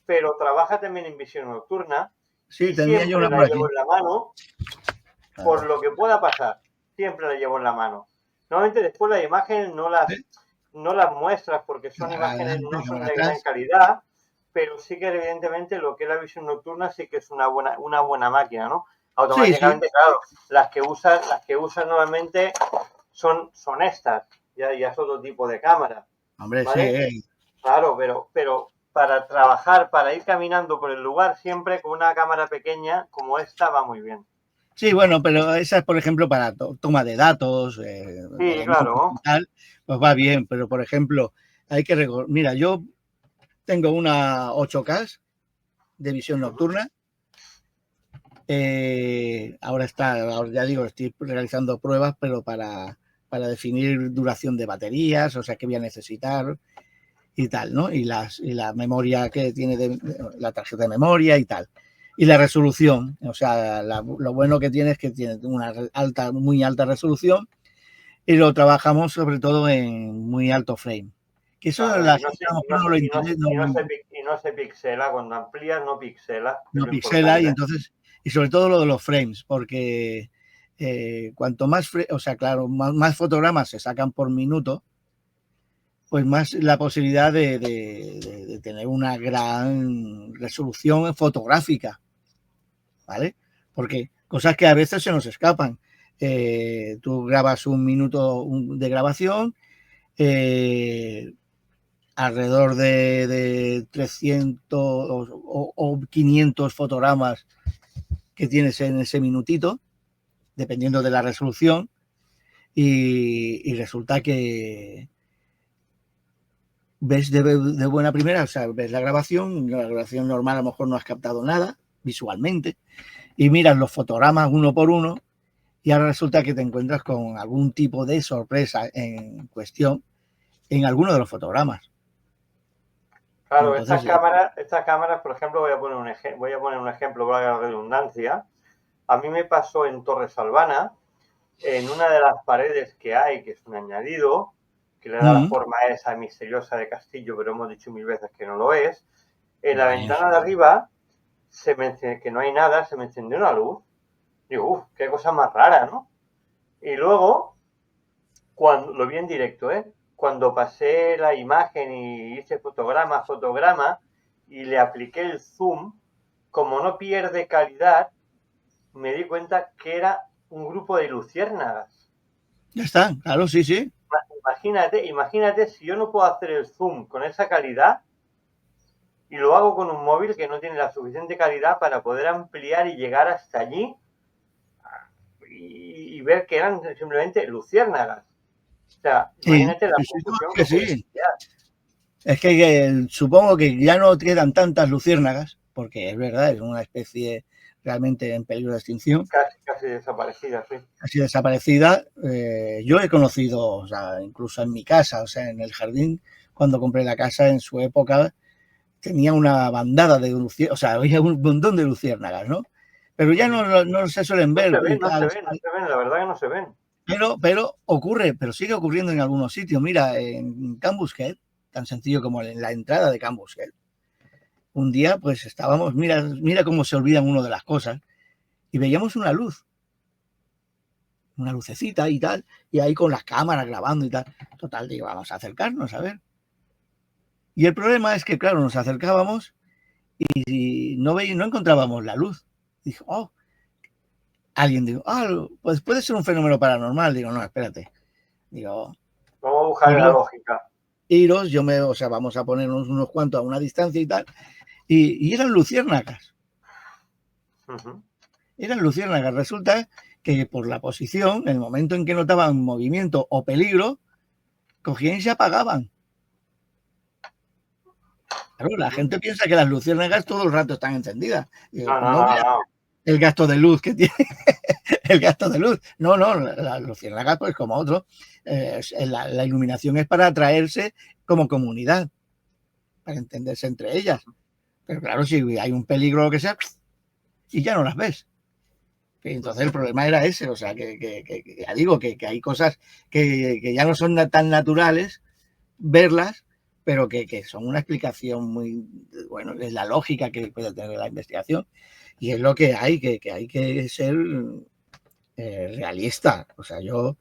pero trabaja también en visión nocturna. Sí, tenía yo una por aquí. Llevo en la mano, por lo que pueda pasar, siempre la llevo en la mano. Normalmente después las imágenes no las muestras porque son imágenes no son de gran calidad, pero sí que evidentemente lo que es la visión nocturna sí que es una buena máquina, ¿no? Automáticamente, claro, las que usan normalmente son estas, ya es otro tipo de cámara. Hombre, ¿vale? Sí. Claro, pero para trabajar, para ir caminando por el lugar, siempre con una cámara pequeña como esta va muy bien. Sí, bueno, pero esa es, por ejemplo, para toma de datos. Sí, claro. Tal, pues va bien, pero, por ejemplo, hay que recordar. Mira, yo tengo una 8K de visión nocturna. Ahora ya digo, estoy realizando pruebas, pero para definir duración de baterías, o sea, qué voy a necesitar y tal, ¿no? Y la memoria que tiene la tarjeta de memoria y tal. Y la resolución, o sea, lo bueno que tiene es que tiene una muy alta resolución y lo trabajamos sobre todo en muy alto frame. Que eso claro, no se pixela, cuando amplías no pixela. No pixela y sobre todo lo de los frames, porque cuanto más, o sea, claro, más fotogramas se sacan por minuto, pues más la posibilidad de tener una gran resolución fotográfica, ¿vale? Porque cosas que a veces se nos escapan. Tú grabas 1 minuto de grabación, alrededor de 300 o 500 fotogramas que tienes en ese minutito, dependiendo de la resolución, y resulta que ves de buena primera, o sea, ves la grabación normal a lo mejor no has captado nada visualmente, y miras los fotogramas uno por uno, y ahora resulta que te encuentras con algún tipo de sorpresa en cuestión en alguno de los fotogramas. Claro, entonces, estas cámaras, por ejemplo, voy a poner un ejemplo para la redundancia. A mí me pasó en Torres Albana, en una de las paredes que hay, que es un añadido, que le da la forma esa misteriosa de castillo, pero hemos dicho 1000 veces que no lo es. En la ventana de arriba, que no hay nada, se me encendió una luz. Digo, qué cosa más rara, ¿no? Y luego, cuando lo vi en directo, cuando pasé la imagen y hice fotograma, y le apliqué el zoom, como no pierde calidad, me di cuenta que era un grupo de luciérnagas. Ya está, claro, sí. Imagínate si yo no puedo hacer el zoom con esa calidad, y lo hago con un móvil que no tiene la suficiente calidad para poder ampliar y llegar hasta allí y ver que eran simplemente luciérnagas. O sea, Sí, imagínate la sí, sí, no, confusión es que que puede sí. crear. Es que supongo que ya no quedan tantas luciérnagas, porque es verdad, es una especie realmente en peligro de extinción, Casi desaparecida, sí. así desaparecida. Yo he conocido, o sea, incluso en mi casa, o sea, en el jardín, cuando compré la casa en su época, tenía una bandada de luciérnagas, o sea, había un montón de luciérnagas, ¿no? Pero ya no se suelen No ver se ven, y no se tal, ven, no se ven, la verdad que no se ven. pero ocurre, pero sigue ocurriendo en algunos sitios. Mira, en Cambusquet, tan sencillo como en la entrada de Cambusquet, un día pues estábamos, mira cómo se olvidan uno de las cosas, y veíamos una lucecita y tal, y ahí con las cámaras grabando y tal. Total, digo, vamos a acercarnos a ver. Y el problema es que, claro, nos acercábamos y no encontrábamos la luz. Dijo, oh, alguien dijo, pues puede ser un fenómeno paranormal. Digo, no, espérate. Digo, Vamos a buscar la lógica. iros, o sea, vamos a ponernos unos cuantos a una distancia y tal. Y eran luciérnagas. Eran luciérnagas. Resulta que por la posición, en el momento en que notaban movimiento o peligro, cogían y se apagaban. Claro, la gente piensa que las luciérnagas todo el rato están encendidas. Digo, no veas el gasto de luz que tiene el gasto de luz. No, las luciérnagas, pues como otro, la iluminación es para atraerse como comunidad, para entenderse entre ellas. Pero claro, si hay un peligro o lo que sea, y ya no las ves. Entonces el problema era ese, o sea, que ya digo, que hay cosas que ya no son tan naturales verlas, pero que son una explicación muy, bueno, es la lógica que puede tener la investigación y es lo que hay, que hay que ser realista. O sea, yo,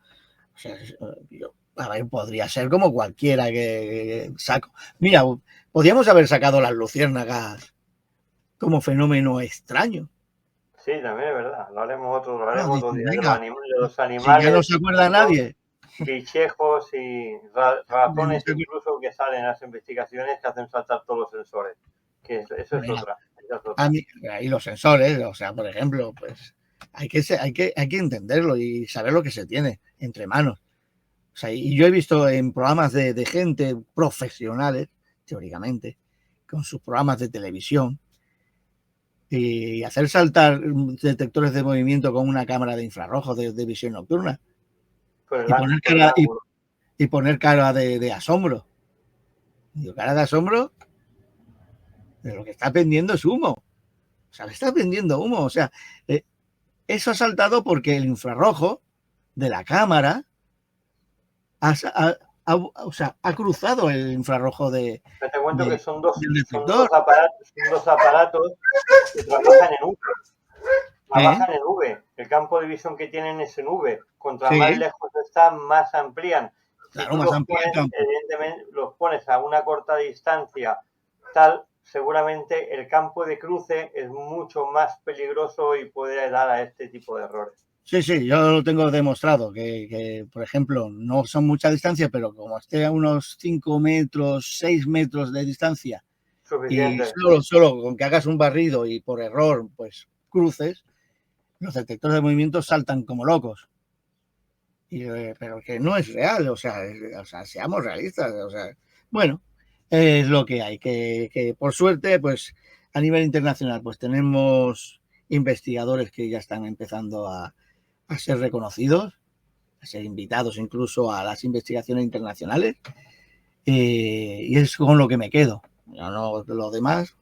a ver, podría ser como cualquiera que saco. Mira, podríamos haber sacado las luciérnagas como fenómeno extraño. Sí, también es verdad. Lo haremos otro día. Venga, De los si ya no animales, se acuerda nadie. bichejos y ratones incluso que salen en las investigaciones que hacen saltar todos los sensores. Que eso es otra. A mí, y los sensores, o sea, por ejemplo, pues hay que entenderlo y saber lo que se tiene entre manos. O sea, y yo he visto en programas de gente profesionales, teóricamente, con sus programas de televisión, y hacer saltar detectores de movimiento con una cámara de infrarrojo de visión nocturna y poner cara de asombro. Digo, cara de asombro, de lo que está pendiendo es humo. O sea, le está pendiendo humo. O sea, eso ha saltado porque el infrarrojo de la cámara ha cruzado el infrarrojo Te cuento que son dos aparatos que trabajan en V. Trabajan en V. El campo de visión que tienen es en V. Contra más lejos están, más amplían. Si tú los pones, evidentemente, los pones a una corta distancia, tal, seguramente el campo de cruce es mucho más peligroso y puede dar a este tipo de errores. Sí, yo lo tengo demostrado, que, por ejemplo, no son mucha distancia, pero como esté a unos 5 metros, 6 metros de distancia, suficiente. Y solo con que hagas un barrido y por error, pues cruces, los detectores de movimiento saltan como locos. Pero que no es real, o sea, seamos realistas, o sea, bueno, es lo que hay, que por suerte, pues a nivel internacional, pues tenemos investigadores que ya están empezando a ser reconocidos, a ser invitados incluso a las investigaciones internacionales, y es con lo que me quedo. No, lo demás,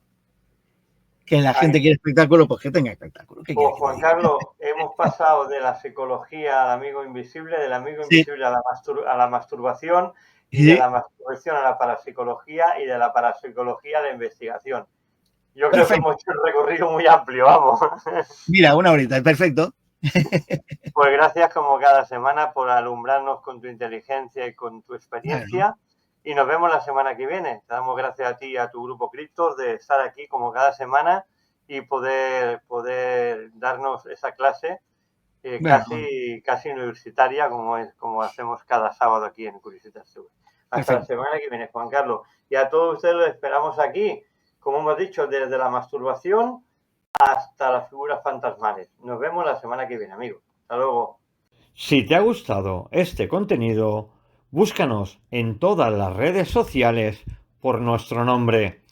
que la gente quiere espectáculo, pues que tenga espectáculo. Pues Juan Carlos, hemos pasado de la psicología al amigo invisible, del amigo invisible a la masturbación, y de la masturbación a la parapsicología, y de la parapsicología a la investigación. Yo creo que hemos hecho un recorrido muy amplio, vamos. Mira, una horita, perfecto. Pues gracias como cada semana por alumbrarnos con tu inteligencia y con tu experiencia. Y nos vemos la semana que viene. Te damos gracias a ti y a tu grupo Criptos de estar aquí como cada semana y poder darnos esa clase casi universitaria como hacemos cada sábado aquí en Curiositas TV. Hasta la semana que viene, Juan Carlos. Y a todos ustedes los esperamos aquí como hemos dicho, desde la masturbación hasta las figuras fantasmales. Nos vemos la semana que viene, amigos. Hasta luego. Si te ha gustado este contenido, búscanos en todas las redes sociales por nuestro nombre.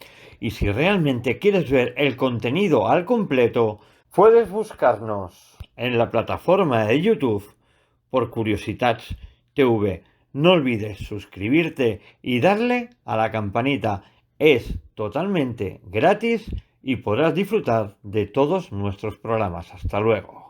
Y si realmente quieres ver el contenido al completo, puedes buscarnos en la plataforma de YouTube por Curiositats TV. No olvides suscribirte y darle a la campanita. Es totalmente gratis y podrás disfrutar de todos nuestros programas. Hasta luego.